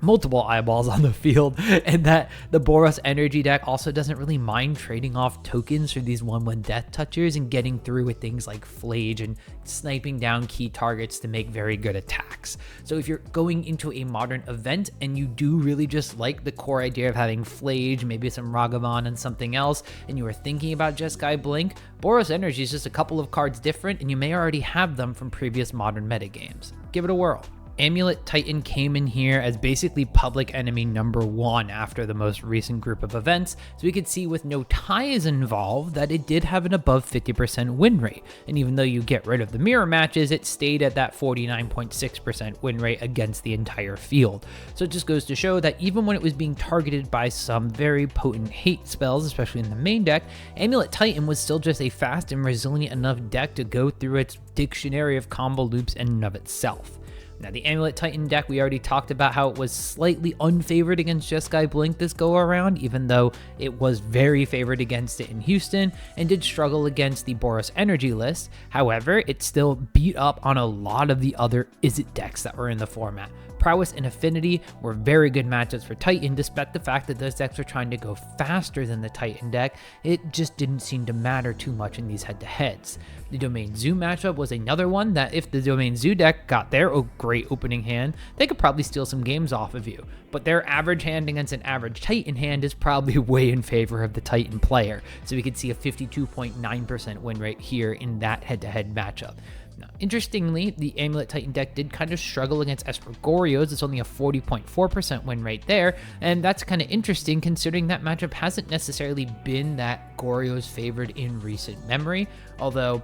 Multiple eyeballs on the field, and that the Boros Energy deck also doesn't really mind trading off tokens for these 1/1 death touchers and getting through with things like Flage and sniping down key targets to make very good attacks. So if you're going into a modern event and you do really just like the core idea of having Flage, maybe some Ragavan and something else, and you are thinking about Jeskai Blink, Boros Energy is just a couple of cards different, and you may already have them from previous modern metagames. Give it a whirl. Amulet Titan came in here as basically public enemy number 1 after the most recent group of events, so we could see with no ties involved that it did have an above 50% win rate, and even though you get rid of the mirror matches, it stayed at that 49.6% win rate against the entire field. So it just goes to show that even when it was being targeted by some very potent hate spells, especially in the main deck, Amulet Titan was still just a fast and resilient enough deck to go through its dictionary of combo loops in and of itself. Now, the Amulet Titan deck, we already talked about how it was slightly unfavored against Jeskai Blink this go around, even though it was very favored against it in Houston and did struggle against the Boros Energy list. However, it still beat up on a lot of the other Izzet decks that were in the format. Prowess and Affinity were very good matchups for Titan, despite the fact that those decks were trying to go faster than the Titan deck. It just didn't seem to matter too much in these head-to-heads. The Domain Zoo matchup was another one that if the Domain Zoo deck got their great opening hand, they could probably steal some games off of you. But their average hand against an average Titan hand is probably way in favor of the Titan player. So we could see a 52.9% win rate here in that head-to-head matchup. Now, interestingly, the Amulet Titan deck did kind of struggle against Esper Goryos. It's only a 40.4% win rate there, and that's kind of interesting considering that matchup hasn't necessarily been that Goryo's favored in recent memory, although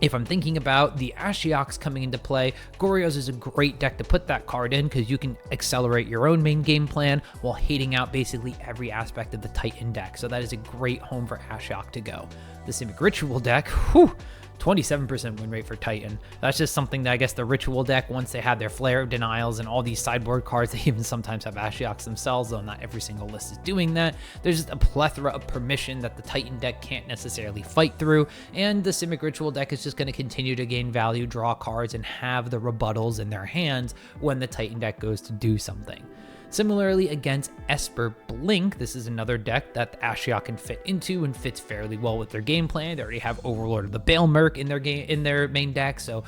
if I'm thinking about the Ashioks coming into play, Goryo's is a great deck to put that card in because you can accelerate your own main game plan while hating out basically every aspect of the Titan deck. So that is a great home for Ashiok to go. The Simic Ritual deck, 27% win rate for Titan. That's just something that I guess the Ritual deck, once they have their Flare Denials and all these sideboard cards, they even sometimes have Ashioks themselves, though not every single list is doing that. There's just a plethora of permission that the Titan deck can't necessarily fight through, and the Simic Ritual deck is just going to continue to gain value, draw cards, and have the rebuttals in their hands when the Titan deck goes to do something. Similarly, against Esper Blink, this is another deck that the Ashiok can fit into and fits fairly well with their game plan. They already have Overlord of the Baelmerc in their main deck, so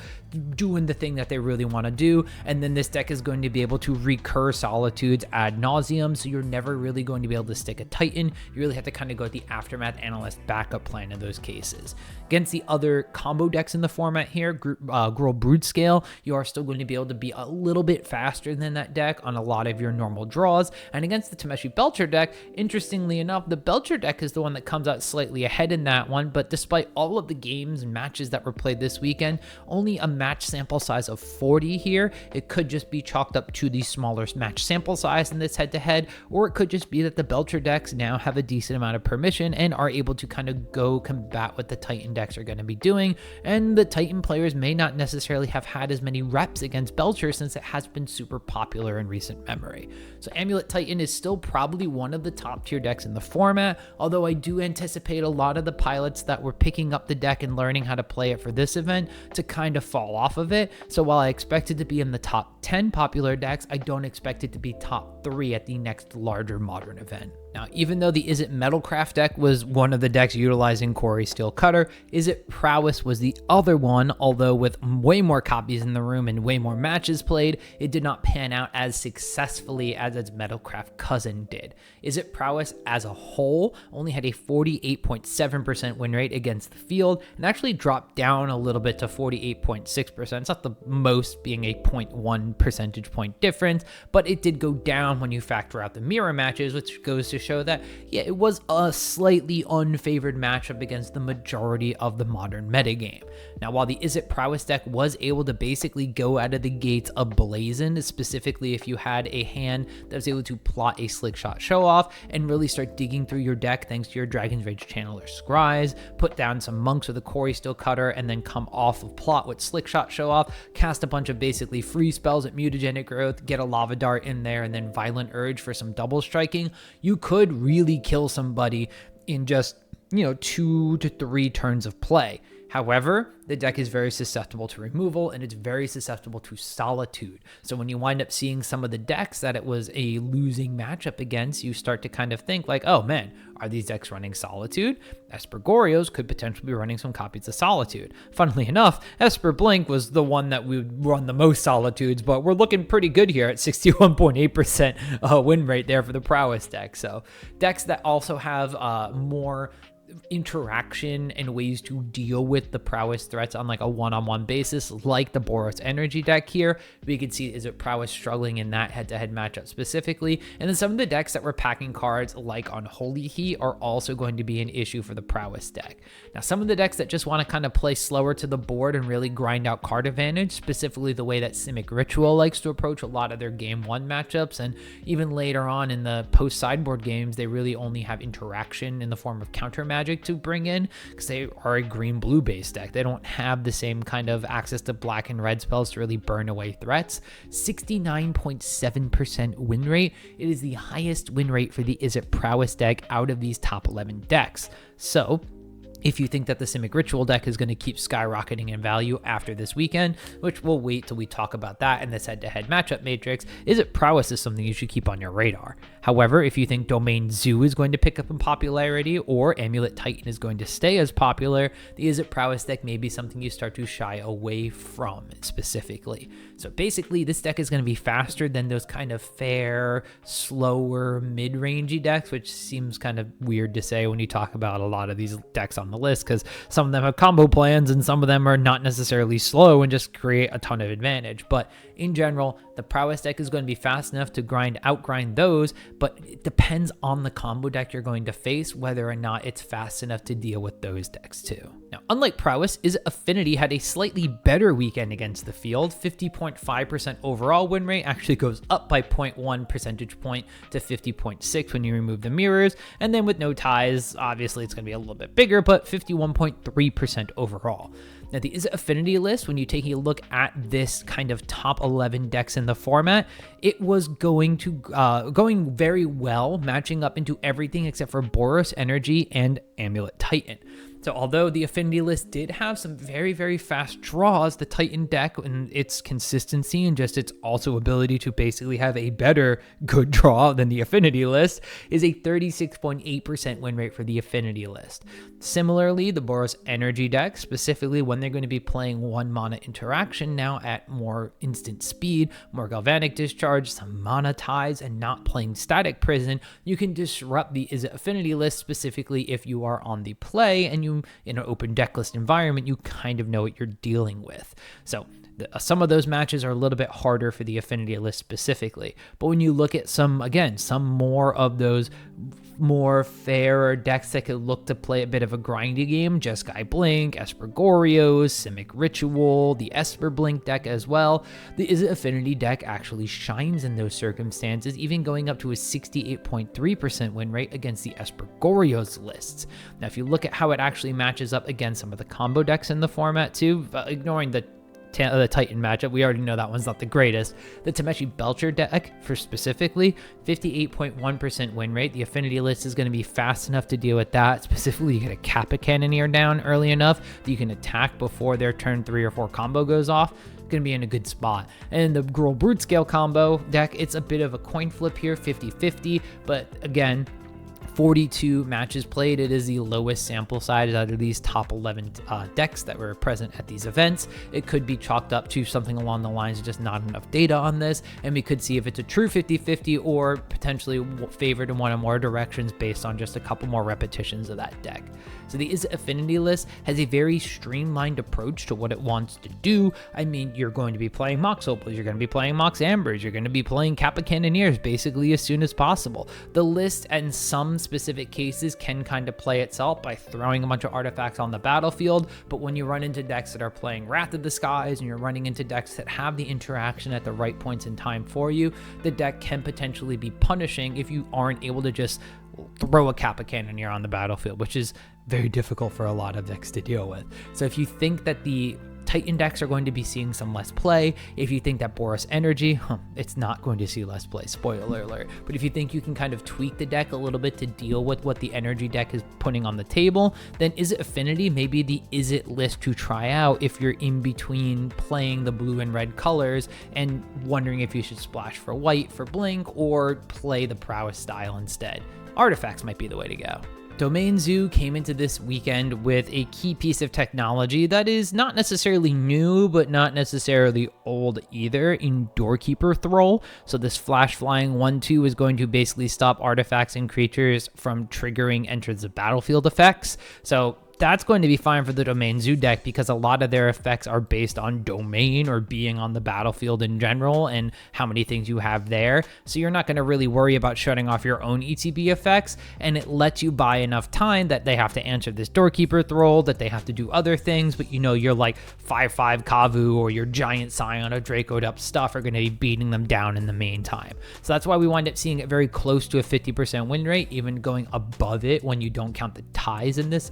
doing the thing that they really want to do. And then this deck is going to be able to recur Solitudes ad nauseum, so you're never really going to be able to stick a Titan. You really have to kind of go with the Aftermath Analyst backup plan in those cases. Against the other combo decks in the format here, Gruul Broodscale, you are still going to be able to be a little bit faster than that deck on a lot of your normal draws. And against the Tameshi Belcher deck, interestingly enough, the Belcher deck is the one that comes out slightly ahead in that one, but despite all of the games and matches that were played this weekend, only a match sample size of 40 here. It could just be chalked up to the smaller match sample size in this head-to-head, or it could just be that the Belcher decks now have a decent amount of permission and are able to kind of go combat what the Titan decks are going to be doing, and the Titan players may not necessarily have had as many reps against Belcher since it has been super popular in recent memory. So Amulet Titan is still probably one of the top tier decks in the format, although I do anticipate a lot of the pilots that were picking up the deck and learning how to play it for this event to kind of fall off of it. So while I expect it to be in the top 10 popular decks, I don't expect it to be top 3 at the next larger modern event. Now, even though the Izzet Metalcraft deck was one of the decks utilizing Quarry Steel Cutter, Izzet Prowess was the other one, although with way more copies in the room and way more matches played, it did not pan out as successfully as its Metalcraft cousin did. Izzet Prowess as a whole only had a 48.7% win rate against the field and actually dropped down a little bit to 48.6%. It's not the most, being a 0.1 percentage point difference, but it did go down when you factor out the mirror matches, which goes to show that, yeah, it was a slightly unfavored matchup against the majority of the modern metagame. Now, while the Izzet Prowess deck was able to basically go out of the gates ablazing, specifically if you had a hand that was able to plot a Slickshot Show Off and really start digging through your deck thanks to your Dragon's Rage Channeler Scries, put down some monks with a Quarry Steel Cutter, and then come off of plot with Slickshot Show Off, cast a bunch of basically free spells at Mutagenic Growth, get a Lava Dart in there, and then Violent Urge for some double striking, you could really kill somebody in just, 2 to 3 turns of play. However, the deck is very susceptible to removal and it's very susceptible to solitude. So when you wind up seeing some of the decks that it was a losing matchup against, you start to kind of think like, oh man, are these decks running solitude? Esper Goryos could potentially be running some copies of solitude. Funnily enough, Esper Blink was the one that would run the most solitudes, but we're looking pretty good here at 61.8% win rate there for the Prowess deck. So decks that also have more interaction and ways to deal with the Prowess threats on like a one-on-one basis, like the Boros energy deck here. We could see Izzet Prowess struggling in that head-to-head matchup specifically. And then some of the decks that were packing cards like Unholy Heat are also going to be an issue for the Prowess deck. Now, some of the decks that just want to kind of play slower to the board and really grind out card advantage, specifically the way that Simic Ritual likes to approach a lot of their game 1 matchups, and even later on in the post-sideboard games, they really only have interaction in the form of counter magic to bring in because they are a green-blue based deck. They don't have the same kind of access to black and red spells to really burn away threats. 69.7% win rate. It is the highest win rate for the Izzet Prowess deck out of these top 11 decks. So if you think that the Simic Ritual deck is going to keep skyrocketing in value after this weekend, which we'll wait till we talk about that in this head-to-head matchup matrix, Izzet Prowess is something you should keep on your radar. However, if you think Domain Zoo is going to pick up in popularity or Amulet Titan is going to stay as popular, the Izzet Prowess deck may be something you start to shy away from specifically. So basically, this deck is going to be faster than those kind of fair, slower, mid-rangey decks, which seems kind of weird to say when you talk about a lot of these decks on the list, because some of them have combo plans and some of them are not necessarily slow and just create a ton of advantage. But in general, the Prowess deck is going to be fast enough to outgrind those, but it depends on the combo deck you're going to face whether or not it's fast enough to deal with those decks too. Now, unlike Prowess, Izzet Affinity had a slightly better weekend against the field. 50.5% overall win rate actually goes up by 0.1 percentage point to 50.6 when you remove the mirrors, and then with no ties, obviously it's going to be a little bit bigger, but 51.3% overall. Now, the Izzet Affinity list, when you take a look at this kind of top 11 decks in the format, it was going very well, matching up into everything except for Boros Energy and Amulet Titan. So although the Affinity list did have some very, very fast draws, the Titan deck and its consistency and just its also ability to basically have a better good draw than the Affinity list is a 36.8% win rate for the Affinity list. Similarly, the Boros Energy deck, specifically when they're going to be playing 1 mana interaction now at more instant speed, more Galvanic Discharge, some mana ties, and not playing Static Prison, you can disrupt the Izzet Affinity list, specifically if you are on the play and you in an open deck list environment, you kind of know what you're dealing with. So some of those matches are a little bit harder for the Affinity list specifically. But when you look at some more of those more fairer decks that could look to play a bit of a grindy game, Jeskai Blink, Esper Goryos, Simic Ritual, the Esper Blink deck as well, the Izzet Affinity deck actually shines in those circumstances, even going up to a 68.3% win rate against the Esper Goryos lists. Now, if you look at how it actually matches up against some of the combo decks in the format too, ignoring the the Titan matchup. We already know that one's not the greatest. The Tameshi Belcher deck, for specifically, 58.1% win rate. The Affinity list is going to be fast enough to deal with that. Specifically, you get a Kappa Cannoneer down early enough that you can attack before their turn 3 or 4 combo goes off. Going to be in a good spot. And the Gruul Broodscale combo deck, it's a bit of a coin flip here, 50-50, but again, 42 matches played. It is the lowest sample size out of these top 11 decks that were present at these events. It could be chalked up to something along the lines of just not enough data on this, and we could see if it's a true 50-50 or potentially favored in one or more directions based on just a couple more repetitions of that deck. So the Izzet Affinity list has a very streamlined approach to what it wants to do. I mean, you're going to be playing Mox Opals, you're going to be playing Mox Ambers, you're going to be playing Kappa Cannoneers basically as soon as possible. The list in some specific cases can kind of play itself by throwing a bunch of artifacts on the battlefield, but when you run into decks that are playing Wrath of the Skies and you're running into decks that have the interaction at the right points in time for you, the deck can potentially be punishing if you aren't able to just throw a Kappa Cannoneer on the battlefield, which is very difficult for a lot of decks to deal with. So if you think that the Titan decks are going to be seeing some less play, if you think that Boros Energy, it's not going to see less play, spoiler alert. But if you think you can kind of tweak the deck a little bit to deal with what the energy deck is putting on the table, then Izzet Affinity may be the Izzet list to try out if you're in between playing the blue and red colors and wondering if you should splash for white for blink or play the Prowess style instead. Artifacts might be the way to go. Domain Zoo came into this weekend with a key piece of technology that is not necessarily new, but not necessarily old either, in Doorkeeper Thrall. So this flash flying 1/2 is going to basically stop artifacts and creatures from triggering entrance of battlefield effects. So that's going to be fine for the Domain Zoo deck because a lot of their effects are based on domain or being on the battlefield in general and how many things you have there. So you're not going to really worry about shutting off your own ETB effects, and it lets you buy enough time that they have to answer this Doorkeeper Thrall, that they have to do other things, but you know you're like 5/5 Kavu or your Giant Scion or Dracoed up stuff are going to be beating them down in the meantime. So that's why we wind up seeing it very close to a 50% win rate, even going above it when you don't count the ties in this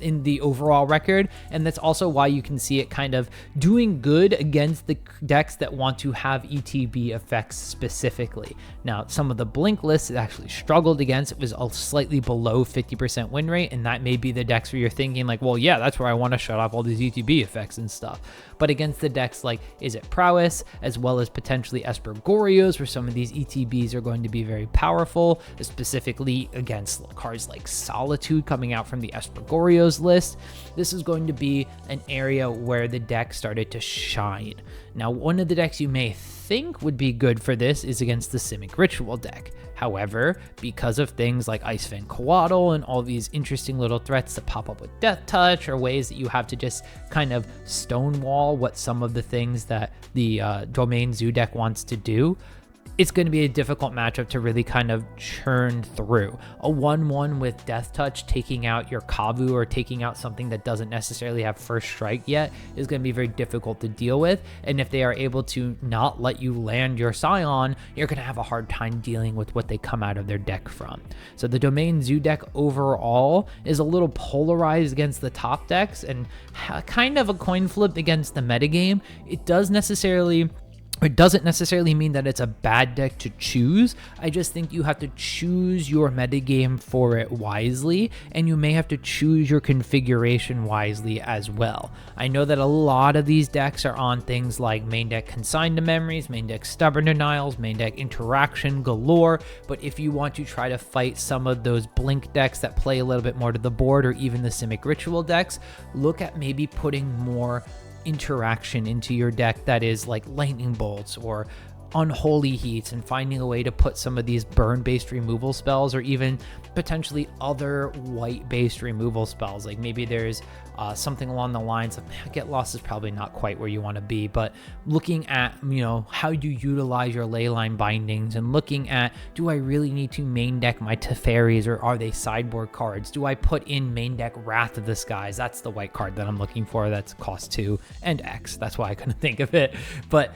in the overall record. And that's also why you can see it kind of doing good against the decks that want to have ETB effects specifically. Now, some of the blink lists it actually struggled against. It was a slightly below 50% win rate, and that may be the decks where you're thinking like, well, yeah, that's where I want to shut off all these ETB effects and stuff. But against the decks like Izzet Prowess, as well as potentially Esper Goryos, where some of these ETBs are going to be very powerful, specifically against cards like Solitude coming out from the Esper Goryos list, this is going to be an area where the deck started to shine. Now, one of the decks you may think would be good for this is against the Simic Ritual deck. However, because of things like Icefang Coatl and all these interesting little threats that pop up with Death Touch, or ways that you have to just kind of stonewall what some of the things that the Domain Zoo deck wants to do, it's going to be a difficult matchup to really kind of churn through. A 1/1 with Death Touch taking out your Kavu or taking out something that doesn't necessarily have first strike yet is going to be very difficult to deal with. And if they are able to not let you land your Scion, you're going to have a hard time dealing with what they come out of their deck from. So the Domain Zoo deck overall is a little polarized against the top decks and kind of a coin flip against the metagame. It doesn't necessarily mean that it's a bad deck to choose. I just think you have to choose your metagame for it wisely, and you may have to choose your configuration wisely as well. I know that a lot of these decks are on things like main deck Consigned to Memories, main deck Stubborn Denials, main deck Interaction galore, but if you want to try to fight some of those blink decks that play a little bit more to the board, or even the Simic Ritual decks, look at maybe putting more interaction into your deck that is like lightning bolts or unholy heats, and finding a way to put some of these burn-based removal spells or even potentially other white-based removal spells. Like maybe there's something along the lines of Get Lost is probably not quite where you want to be, but looking at, you know, how you utilize your Leyline bindings and looking at, do I really need to main deck my Teferis or are they sideboard cards? Do I put in main deck Wrath of the Skies? That's the white card that I'm looking for. That's cost 2 and X. That's why I couldn't think of it. But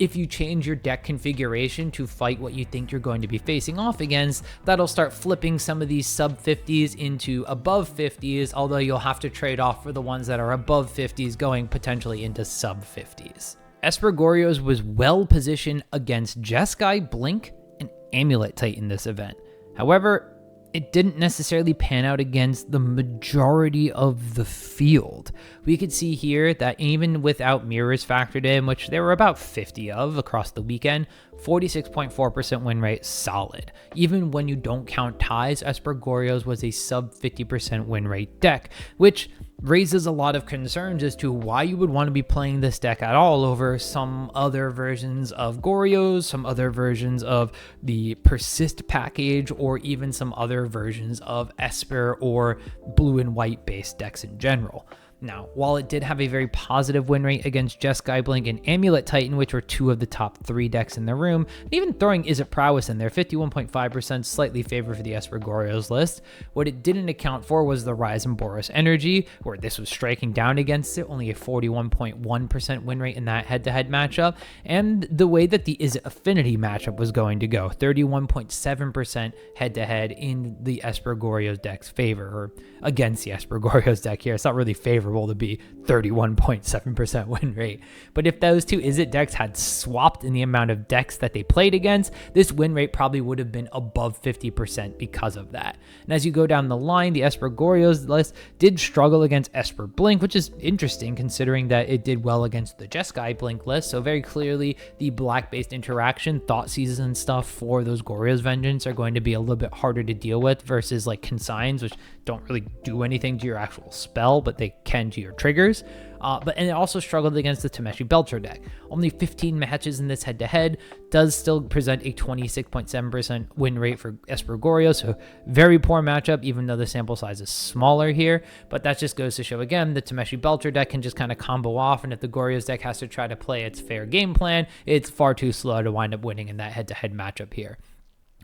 if you change your deck configuration to fight what you think you're going to be facing off against, that'll start flipping some of these sub 50s into above 50s, although you'll have to trade off for the ones that are above 50s going potentially into sub 50s. Esper Goryos was well positioned against Jeskai, Blink, and Amulet Titan this event. However, it didn't necessarily pan out against the majority of the field. We could see here that even without mirrors factored in, which there were about 50 of across the weekend, 46.4% win rate, solid. Even when you don't count ties, Esper Goryos was a sub 50% win rate deck, which raises a lot of concerns as to why you would want to be playing this deck at all over some other versions of Goryos, some other versions of the Persist package, or even some other versions of Esper or blue and white based decks in general. Now, while it did have a very positive win rate against Jeskai, Blink, and Amulet Titan, which were two of the top 3 decks in the room, and even throwing Izzet Prowess in there, 51.5%, slightly favored for the Esper Goryos list, what it didn't account for was the Rise in Boros energy, where this was striking down against it, only a 41.1% win rate in that head-to-head matchup, and the way that the Izzet Affinity matchup was going to go, 31.7% head-to-head in the Esper Goryos deck's favor, or against the Esper Goryos deck here. It's not really favorable to be 31.7% win rate. But if those two Izzet decks had swapped in the amount of decks that they played against, this win rate probably would have been above 50% because of that. And as you go down the line, the Esper Goryos list did struggle against Esper Blink, which is interesting considering that it did well against the Jeskai Blink list. So very clearly the black-based interaction, thought season stuff for those Goryos Vengeance are going to be a little bit harder to deal with versus like Consigns, which don't really do anything to your actual spell, but they can to your triggers. And it also struggled against the Tameshi Belcher deck. Only 15 matches in this head-to-head, does still present a 26.7% win rate for Esper Goryo, so very poor matchup, even though the sample size is smaller here. But that just goes to show, again, the Tameshi Belcher deck can just kind of combo off, and if the Goryo's deck has to try to play its fair game plan, it's far too slow to wind up winning in that head-to-head matchup here.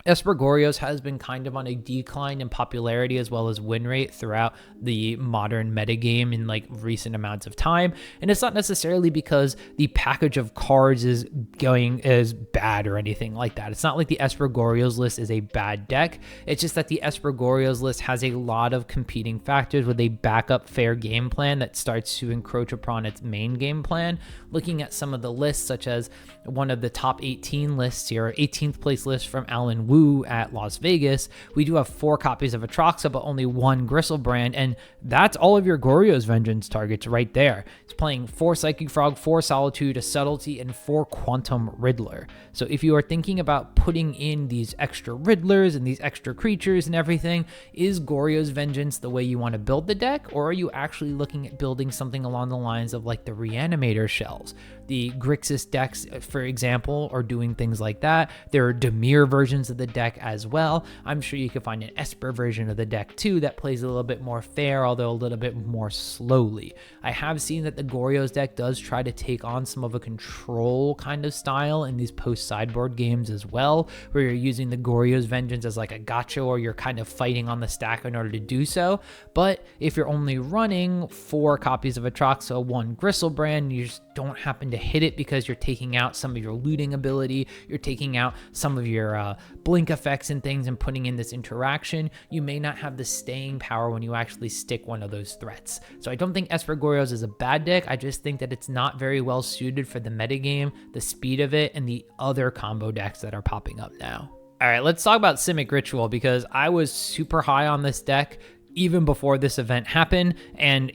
Esper Goryos has been kind of on a decline in popularity as well as win rate throughout the modern metagame in like recent amounts of time. And it's not necessarily because the package of cards is going as bad or anything like that. It's not like the Esper Goryos list is a bad deck. It's just that the Esper Goryos list has a lot of competing factors with a backup fair game plan that starts to encroach upon its main game plan. Looking at some of the lists, such as one of the top 18 lists here, 18th place list from Alan Wu at Las Vegas, we do have 4 copies of Atraxa, but only 1 Griselbrand, and that's all of your Goryos Vengeance targets right there. It's playing 4 Psychic Frog, 4 Solitude, a Subtlety, and 4 Quantum Riddler. So if you are thinking about putting in these extra Riddlers and these extra creatures and everything, is Goryos Vengeance the way you want to build the deck, or are you actually looking at building something along the lines of like the Reanimator shells? The Grixis decks, for example, are doing things like that. There are Dimir versions of the deck as well. I'm sure you can find an Esper version of the deck too that plays a little bit more fair, although a little bit more slowly. I have seen that the Goryos deck does try to take on some of a control kind of style in these post-sideboard games as well, where you're using the Goryos Vengeance as like a gotcha, or you're kind of fighting on the stack in order to do so. But if you're only running 4 copies of Atraxa, 1 Griselbrand, you just don't happen to hit it because you're taking out some of your looting ability, you're taking out some of your blink effects and things and putting in this interaction, you may not have the staying power when you actually stick one of those threats. So I don't think Esper Goryos is a bad deck. I just think that it's not very well suited for the metagame, the speed of it, and the other combo decks that are popping up now. All right, let's talk about Simic Ritual, because I was super high on this deck even before this event happened, and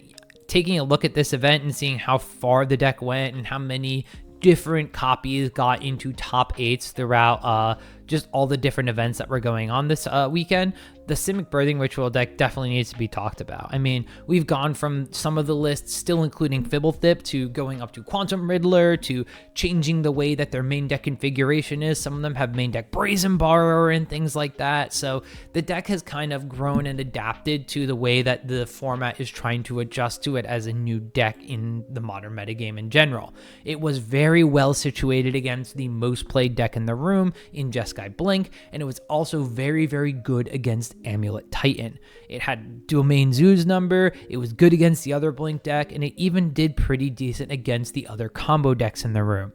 taking a look at this event and seeing how far the deck went and how many different copies got into top 8s throughout just all the different events that were going on this weekend, the Simic Birthing Ritual deck definitely needs to be talked about. I mean, we've gone from some of the lists still including Fibblethip to going up to Quantum Riddler to changing the way that their main deck configuration is. Some of them have main deck Brazen Borrower and things like that. So the deck has kind of grown and adapted to the way that the format is trying to adjust to it as a new deck in the modern metagame in general. It was very well situated against the most played deck in the room in Jeskai Blink, and it was also very, very good against Amulet Titan. It had Domain Zoo's number, it was good against the other Blink deck, and it even did pretty decent against the other combo decks in the room.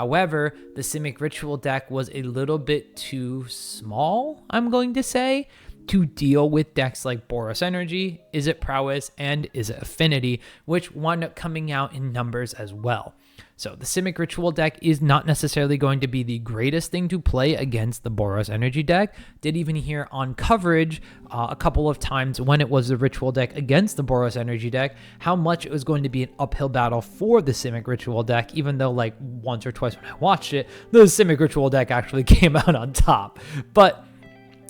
However, the Simic Ritual deck was a little bit too small, I'm going to say, to deal with decks like Boros Energy, Izzet Prowess, and Izzet Affinity, which wound up coming out in numbers as well. So the Simic Ritual deck is not necessarily going to be the greatest thing to play against the Boros Energy deck. Did even hear on coverage a couple of times when it was the Ritual deck against the Boros Energy deck, how much it was going to be an uphill battle for the Simic Ritual deck, even though like once or twice when I watched it, the Simic Ritual deck actually came out on top. But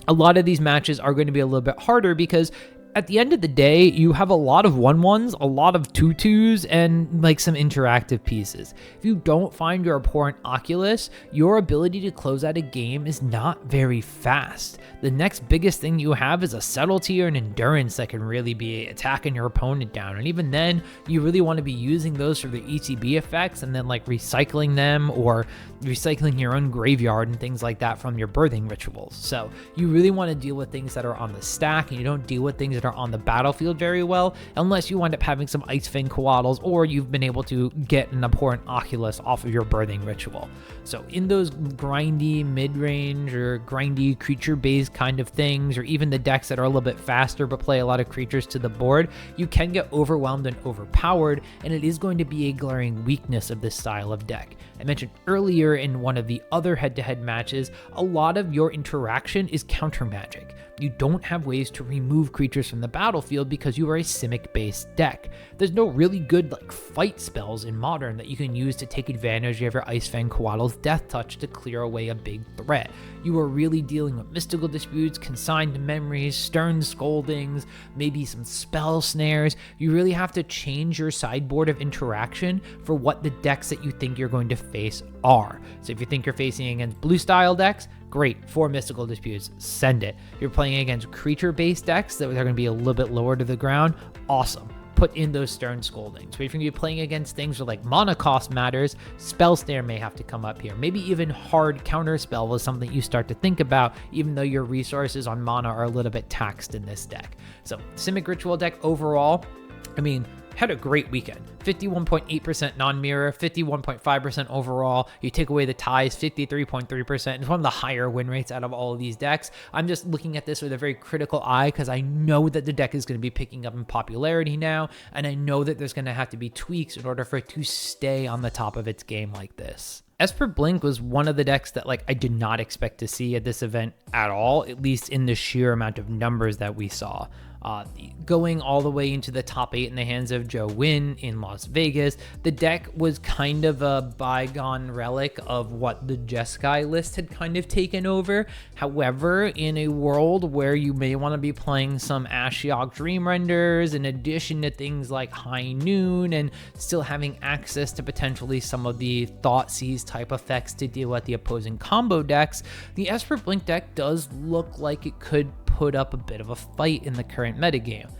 a lot of these matches are going to be a little bit harder because at the end of the day, you have a lot of 1/1s, a lot of 2/2s, and like some interactive pieces. If you don't find your opponent Oculus, your ability to close out a game is not very fast. The next biggest thing you have is a subtlety or an endurance that can really be attacking your opponent down. And even then, you really want to be using those for the ETB effects and then like recycling them or recycling your own graveyard and things like that from your birthing rituals. So you really want to deal with things that are on the stack, and you don't deal with things that are on the battlefield very well unless you wind up having some Ice Fang Koalas or you've been able to get an abhorrent Oculus off of your birthing ritual. So in those grindy mid-range or grindy creature-based kind of things, or even the decks that are a little bit faster but play a lot of creatures to the board, you can get overwhelmed and overpowered, and it is going to be a glaring weakness of this style of deck. I mentioned earlier in one of the other head-to-head matches, a lot of your interaction is counter magic. You don't have ways to remove creatures from the battlefield because you are a Simic-based deck. There's no really good like fight spells in Modern that you can use to take advantage of your Ice Fang Koatal's Death Touch to clear away a big threat. You are really dealing with mystical disputes, consigned memories, stern scoldings, maybe some spell snares. You really have to change your sideboard of interaction for what the decks that you think you're going to face are. So if you think you're facing against blue style decks, great, 4 mystical disputes, send it. You're playing against creature-based decks that are going to be a little bit lower to the ground, awesome. Put in those stern scoldings. But if you're going to be playing against things where like mana cost matters, spell snare may have to come up here. Maybe even hard counter spell was something you start to think about, even though your resources on mana are a little bit taxed in this deck. So Simic Ritual deck overall, I mean, had a great weekend. 51.8% non-mirror, 51.5% overall. You take away the ties, 53.3%. It's one of the higher win rates out of all of these decks. I'm just looking at this with a very critical eye because I know that the deck is going to be picking up in popularity now, and I know that there's going to have to be tweaks in order for it to stay on the top of its game like this. Esper Blink was one of the decks that like I did not expect to see at this event at all, at least in the sheer amount of numbers that we saw. Going all the way into the top 8 in the hands of Joe Wynn in Las Vegas, the deck was kind of a bygone relic of what the Jeskai list had kind of taken over. However, in a world where you may want to be playing some Ashiok Dream Renders in addition to things like High Noon and still having access to potentially some of the Thoughtseize type effects to deal with the opposing combo decks, the Esper Blink deck does look like it could put up a bit of a fight in the current metagame.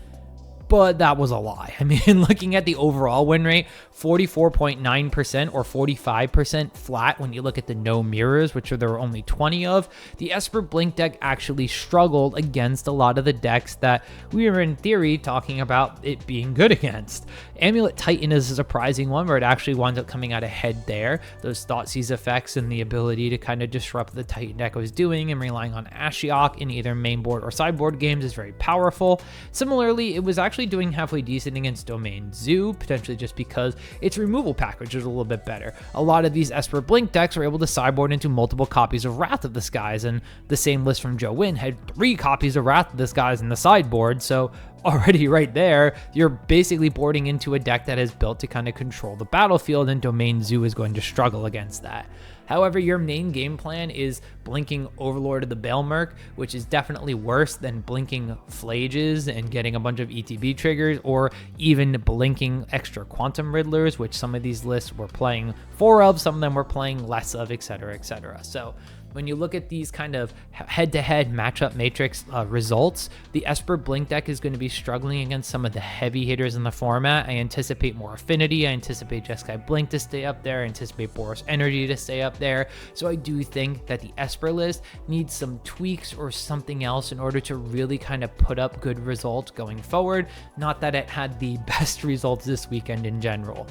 But that was a lie. I mean, looking at the overall win rate, 44.9% or 45% flat when you look at the no mirrors, which there were only 20 of, the Esper Blink deck actually struggled against a lot of the decks that we were in theory talking about it being good against. Amulet Titan is a surprising one where it actually winds up coming out ahead there. Those Thoughtseize effects and the ability to kind of disrupt the Titan deck was doing and relying on Ashiok in either mainboard or sideboard games is very powerful. Similarly, it was actually doing halfway decent against Domain Zoo, potentially just because its removal package is a little bit better. A lot of these Esper Blink decks are able to sideboard into multiple copies of Wrath of the Skies, and the same list from Joe Wynn had 3 copies of Wrath of the Skies in the sideboard, so already right there, you're basically boarding into a deck that is built to kind of control the battlefield, and Domain Zoo is going to struggle against that. However, your main game plan is blinking Overlord of the Baelmerk, which is definitely worse than blinking Flages and getting a bunch of ETB triggers, or even blinking extra Quantum Riddlers, which some of these lists were playing 4 of, some of them were playing less of, etc., etc. So when you look at these kind of head-to-head matchup matrix results, the Esper Blink deck is going to be struggling against some of the heavy hitters in the format. I anticipate more Affinity. I anticipate Jeskai Blink to stay up there. I anticipate Boros Energy to stay up there. So I do think that the Esper list needs some tweaks or something else in order to really kind of put up good results going forward. Not that it had the best results this weekend in general.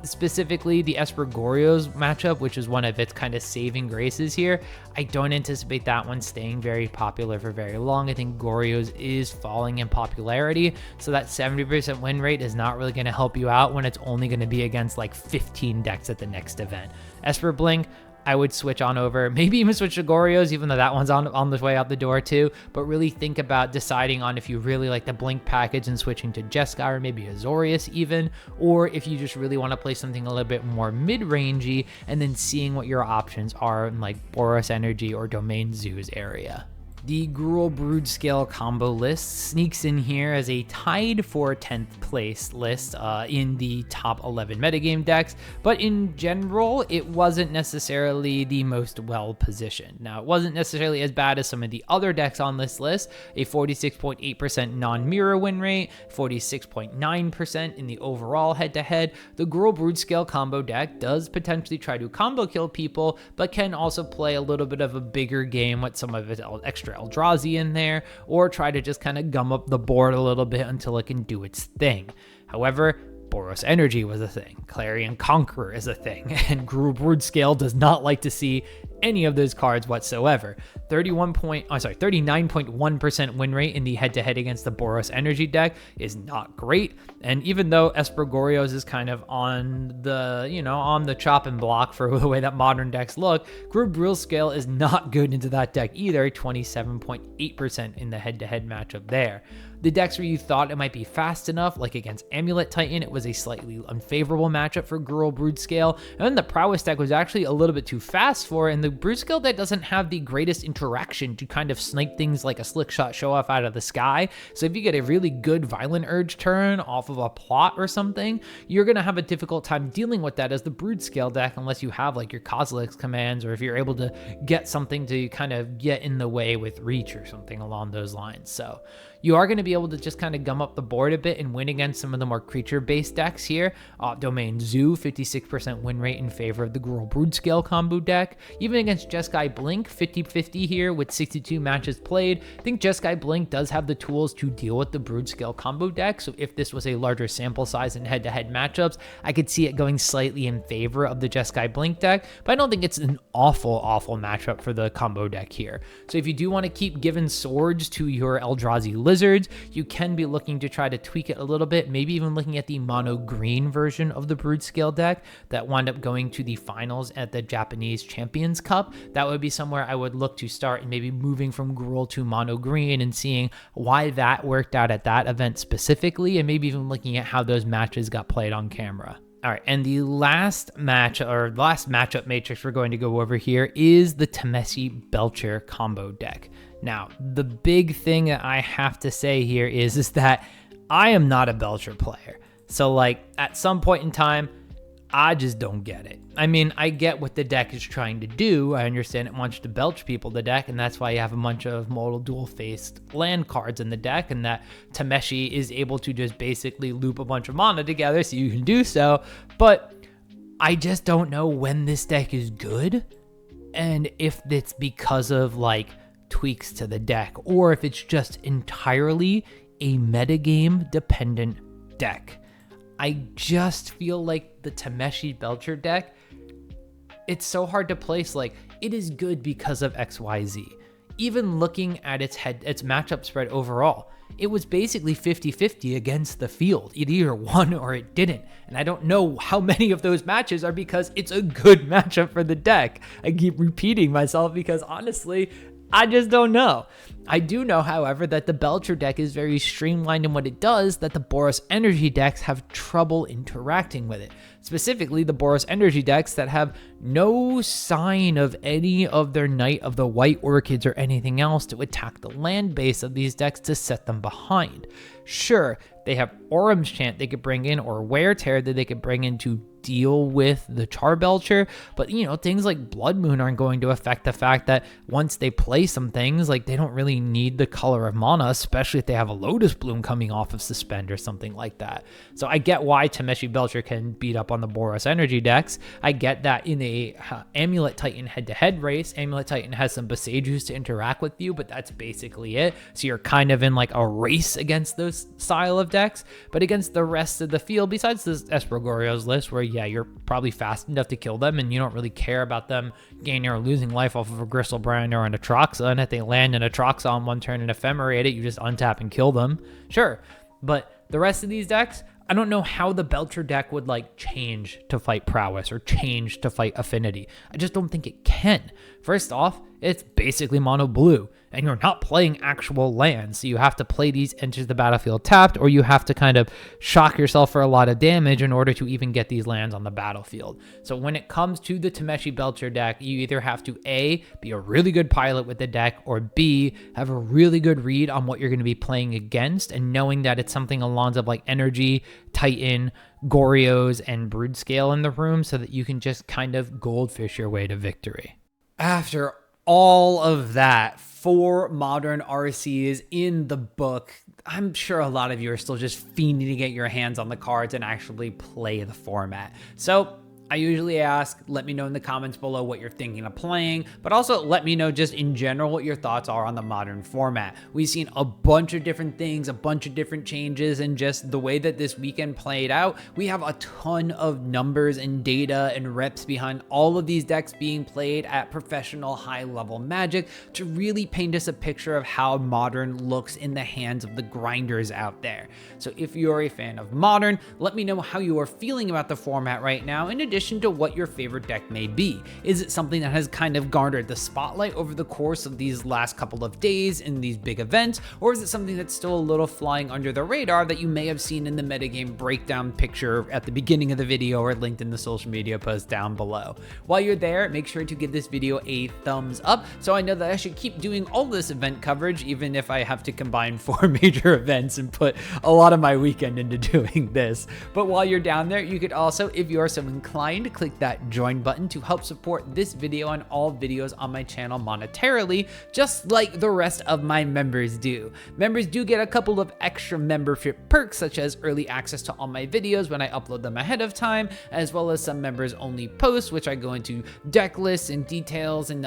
Specifically, the Esper Goryo's matchup, which is one of its kind of saving graces here, I don't anticipate that one staying very popular for very long. I think Goryo's is falling in popularity, so that 70% win rate is not really going to help you out when it's only going to be against like 15 decks at the next event. Esper Blink, I would switch on over, maybe even switch to Goryo's, even though that one's on the way out the door too. But really think about deciding on if you really like the Blink package and switching to Jeskai or maybe Azorius even, or if you just really want to play something a little bit more mid-rangey and then seeing what your options are in like Boros Energy or Domain Zoo's area. The Gruul Broodscale combo list sneaks in here as a tied for 10th place list in the top 11 metagame decks, but in general, it wasn't necessarily the most well positioned. Now, it wasn't necessarily as bad as some of the other decks on this list, a 46.8% non-mirror win rate, 46.9% in the overall head-to-head. The Gruul Broodscale combo deck does potentially try to combo kill people, but can also play a little bit of a bigger game with some of its extra Eldrazi in there, or try to just kind of gum up the board a little bit until it can do its thing. However, Boros Energy was a thing, Clarion Conqueror is a thing, and Gruul Broodscale does not like to see any of those cards whatsoever. 39.1% win rate in the head-to-head against the Boros Energy deck is not great, and even though Esper Goryo's is kind of on the chopping block for the way that modern decks look, Gruul Broodscale is not good into that deck either, 27.8% in the head-to-head matchup there. The decks where you thought it might be fast enough, like against Amulet Titan, it was a slightly unfavorable matchup for Gruul Broodscale, and then the Prowess deck was actually a little bit too fast for it, and the Broodscale deck doesn't have the greatest interaction to kind of snipe things like a slick shot show off out of the sky. So if you get a really good Violent Urge turn off of a plot or something, you're going to have a difficult time dealing with that as the Broodscale deck unless you have like your Kozilek's commands, or if you're able to get something to kind of get in the way with reach or something along those lines. So you are going to be able to just kind of gum up the board a bit and win against some of the more creature-based decks here. Domain Zoo, 56% win rate in favor of the Gruul Broodscale combo deck. Even against Jeskai Blink, 50-50 here with 62 matches played. I think Jeskai Blink does have the tools to deal with the Broodscale combo deck, so if this was a larger sample size in head-to-head matchups, I could see it going slightly in favor of the Jeskai Blink deck, but I don't think it's an awful matchup for the combo deck here. So if you do want to keep giving swords to your Eldrazi Lizards, you can be looking to try to tweak it a little bit, maybe even looking at the mono green version of the Broodscale deck that wound up going to the finals at the Japanese Champions Cup. That would be somewhere I would look to start, and maybe moving from Gruul to mono green and seeing why that worked out at that event specifically, and maybe even looking at how those matches got played on camera. All right, and the last matchup matrix we're going to go over here is the Tameshi Belcher combo deck. Now, the big thing that I have to say here is that I am not a Belcher player. So like at some point in time, I just don't get it. I mean, I get what the deck is trying to do. I understand it wants to belch people the deck, and that's why you have a bunch of modal dual-faced land cards in the deck, and that Tameshi is able to just basically loop a bunch of mana together so you can do so. But I just don't know when this deck is good, and if it's because of like tweaks to the deck, or if it's just entirely a metagame dependent deck. I just feel like the Tameshi Belcher deck, it's so hard to place. Like, it is good because of XYZ. Even looking at its matchup spread overall, it was basically 50-50 against the field. It either won or it didn't. And I don't know how many of those matches are because it's a good matchup for the deck. I keep repeating myself because honestly, I just don't know. I do know, however, that the Belcher deck is very streamlined in what it does, that the Boros energy decks have trouble interacting with it. Specifically, the Boros energy decks that have no sign of any of their Knight of the White Orchids or anything else to attack the land base of these decks to set them behind. Sure, they have Auram's Chant they could bring in, or Wear Tear that they could bring in to deal with the Charbelcher, but things like Blood Moon aren't going to affect the fact that once they play some things, like, they don't really need the color of mana, especially if they have a Lotus Bloom coming off of Suspend or something like that. So I get why Tameshi Belcher can beat up on the Boros energy decks. I get that in a Amulet Titan head-to-head race, Amulet Titan has some Boseijus to interact with you, but that's basically it. So you're kind of in like a race against those style of decks, but against the rest of the field, besides this Esper Goryo's list, where yeah, you're probably fast enough to kill them and you don't really care about them gaining or losing life off of a Gristlebrand or an Atraxa, and if they land an Atraxa on one turn and ephemerate it, you just untap and kill them. Sure, but the rest of these decks, I don't know how the Belcher deck would like change to fight Prowess or change to fight Affinity. I just don't think it can. First off, it's basically mono blue, and you're not playing actual lands, so you have to play these enters the battlefield tapped, or you have to kind of shock yourself for a lot of damage in order to even get these lands on the battlefield. So when it comes to the Tameshi Belcher deck, you either have to A, be a really good pilot with the deck, or B, have a really good read on what you're going to be playing against, and knowing that it's something along of like Energy, Titan, Goryos, and Broodscale in the room, so that you can just kind of goldfish your way to victory. After all of that, 4 modern RCs in the book, I'm sure a lot of you are still just fiending to get your hands on the cards and actually play the format. So I usually ask, let me know in the comments below what you're thinking of playing, but also let me know just in general what your thoughts are on the modern format. We've seen a bunch of different things, a bunch of different changes, and just the way that this weekend played out, we have a ton of numbers and data and reps behind all of these decks being played at professional high-level Magic to really paint us a picture of how Modern looks in the hands of the grinders out there. So if you're a fan of Modern, let me know how you are feeling about the format right now, in addition to what your favorite deck may be. Is it something that has kind of garnered the spotlight over the course of these last couple of days in these big events, or is it something that's still a little flying under the radar that you may have seen in the metagame breakdown picture at the beginning of the video or linked in the social media post down below? While you're there, make sure to give this video a thumbs up so I know that I should keep doing all this event coverage, even if I have to combine 4 major events and put a lot of my weekend into doing this. But while you're down there, you could also, if you are so inclined, to click that join button to help support this video and all videos on my channel monetarily, just like the rest of my members do. Members do get a couple of extra membership perks, such as early access to all my videos when I upload them ahead of time, as well as some members only posts, which I go into deck lists and details and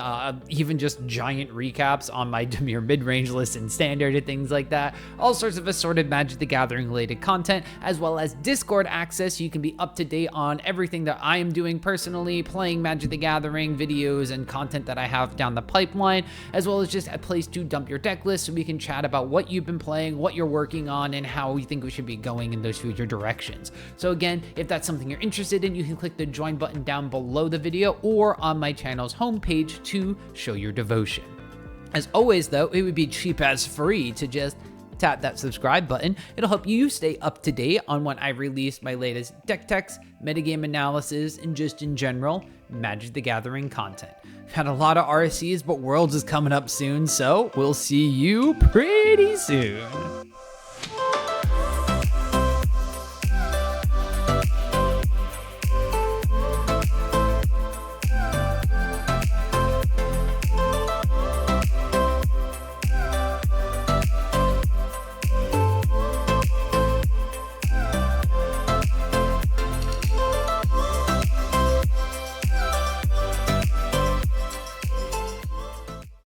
even just giant recaps on my Dimir mid-range list and standard and things like that. All sorts of assorted Magic the Gathering related content, as well as Discord access, so you can be up to date on everything that I am doing personally, playing Magic the Gathering videos and content that I have down the pipeline, as well as just a place to dump your deck list so we can chat about what you've been playing, what you're working on, and how we think we should be going in those future directions. So again, if that's something you're interested in, you can click the join button down below the video or on my channel's homepage to show your devotion. As always though, it would be cheap as free to just tap that subscribe button. It'll help you stay up to date on when I release my latest deck techs, metagame analysis, and just in general, Magic the Gathering content. We've had a lot of RCs, but Worlds is coming up soon, so we'll see you pretty soon.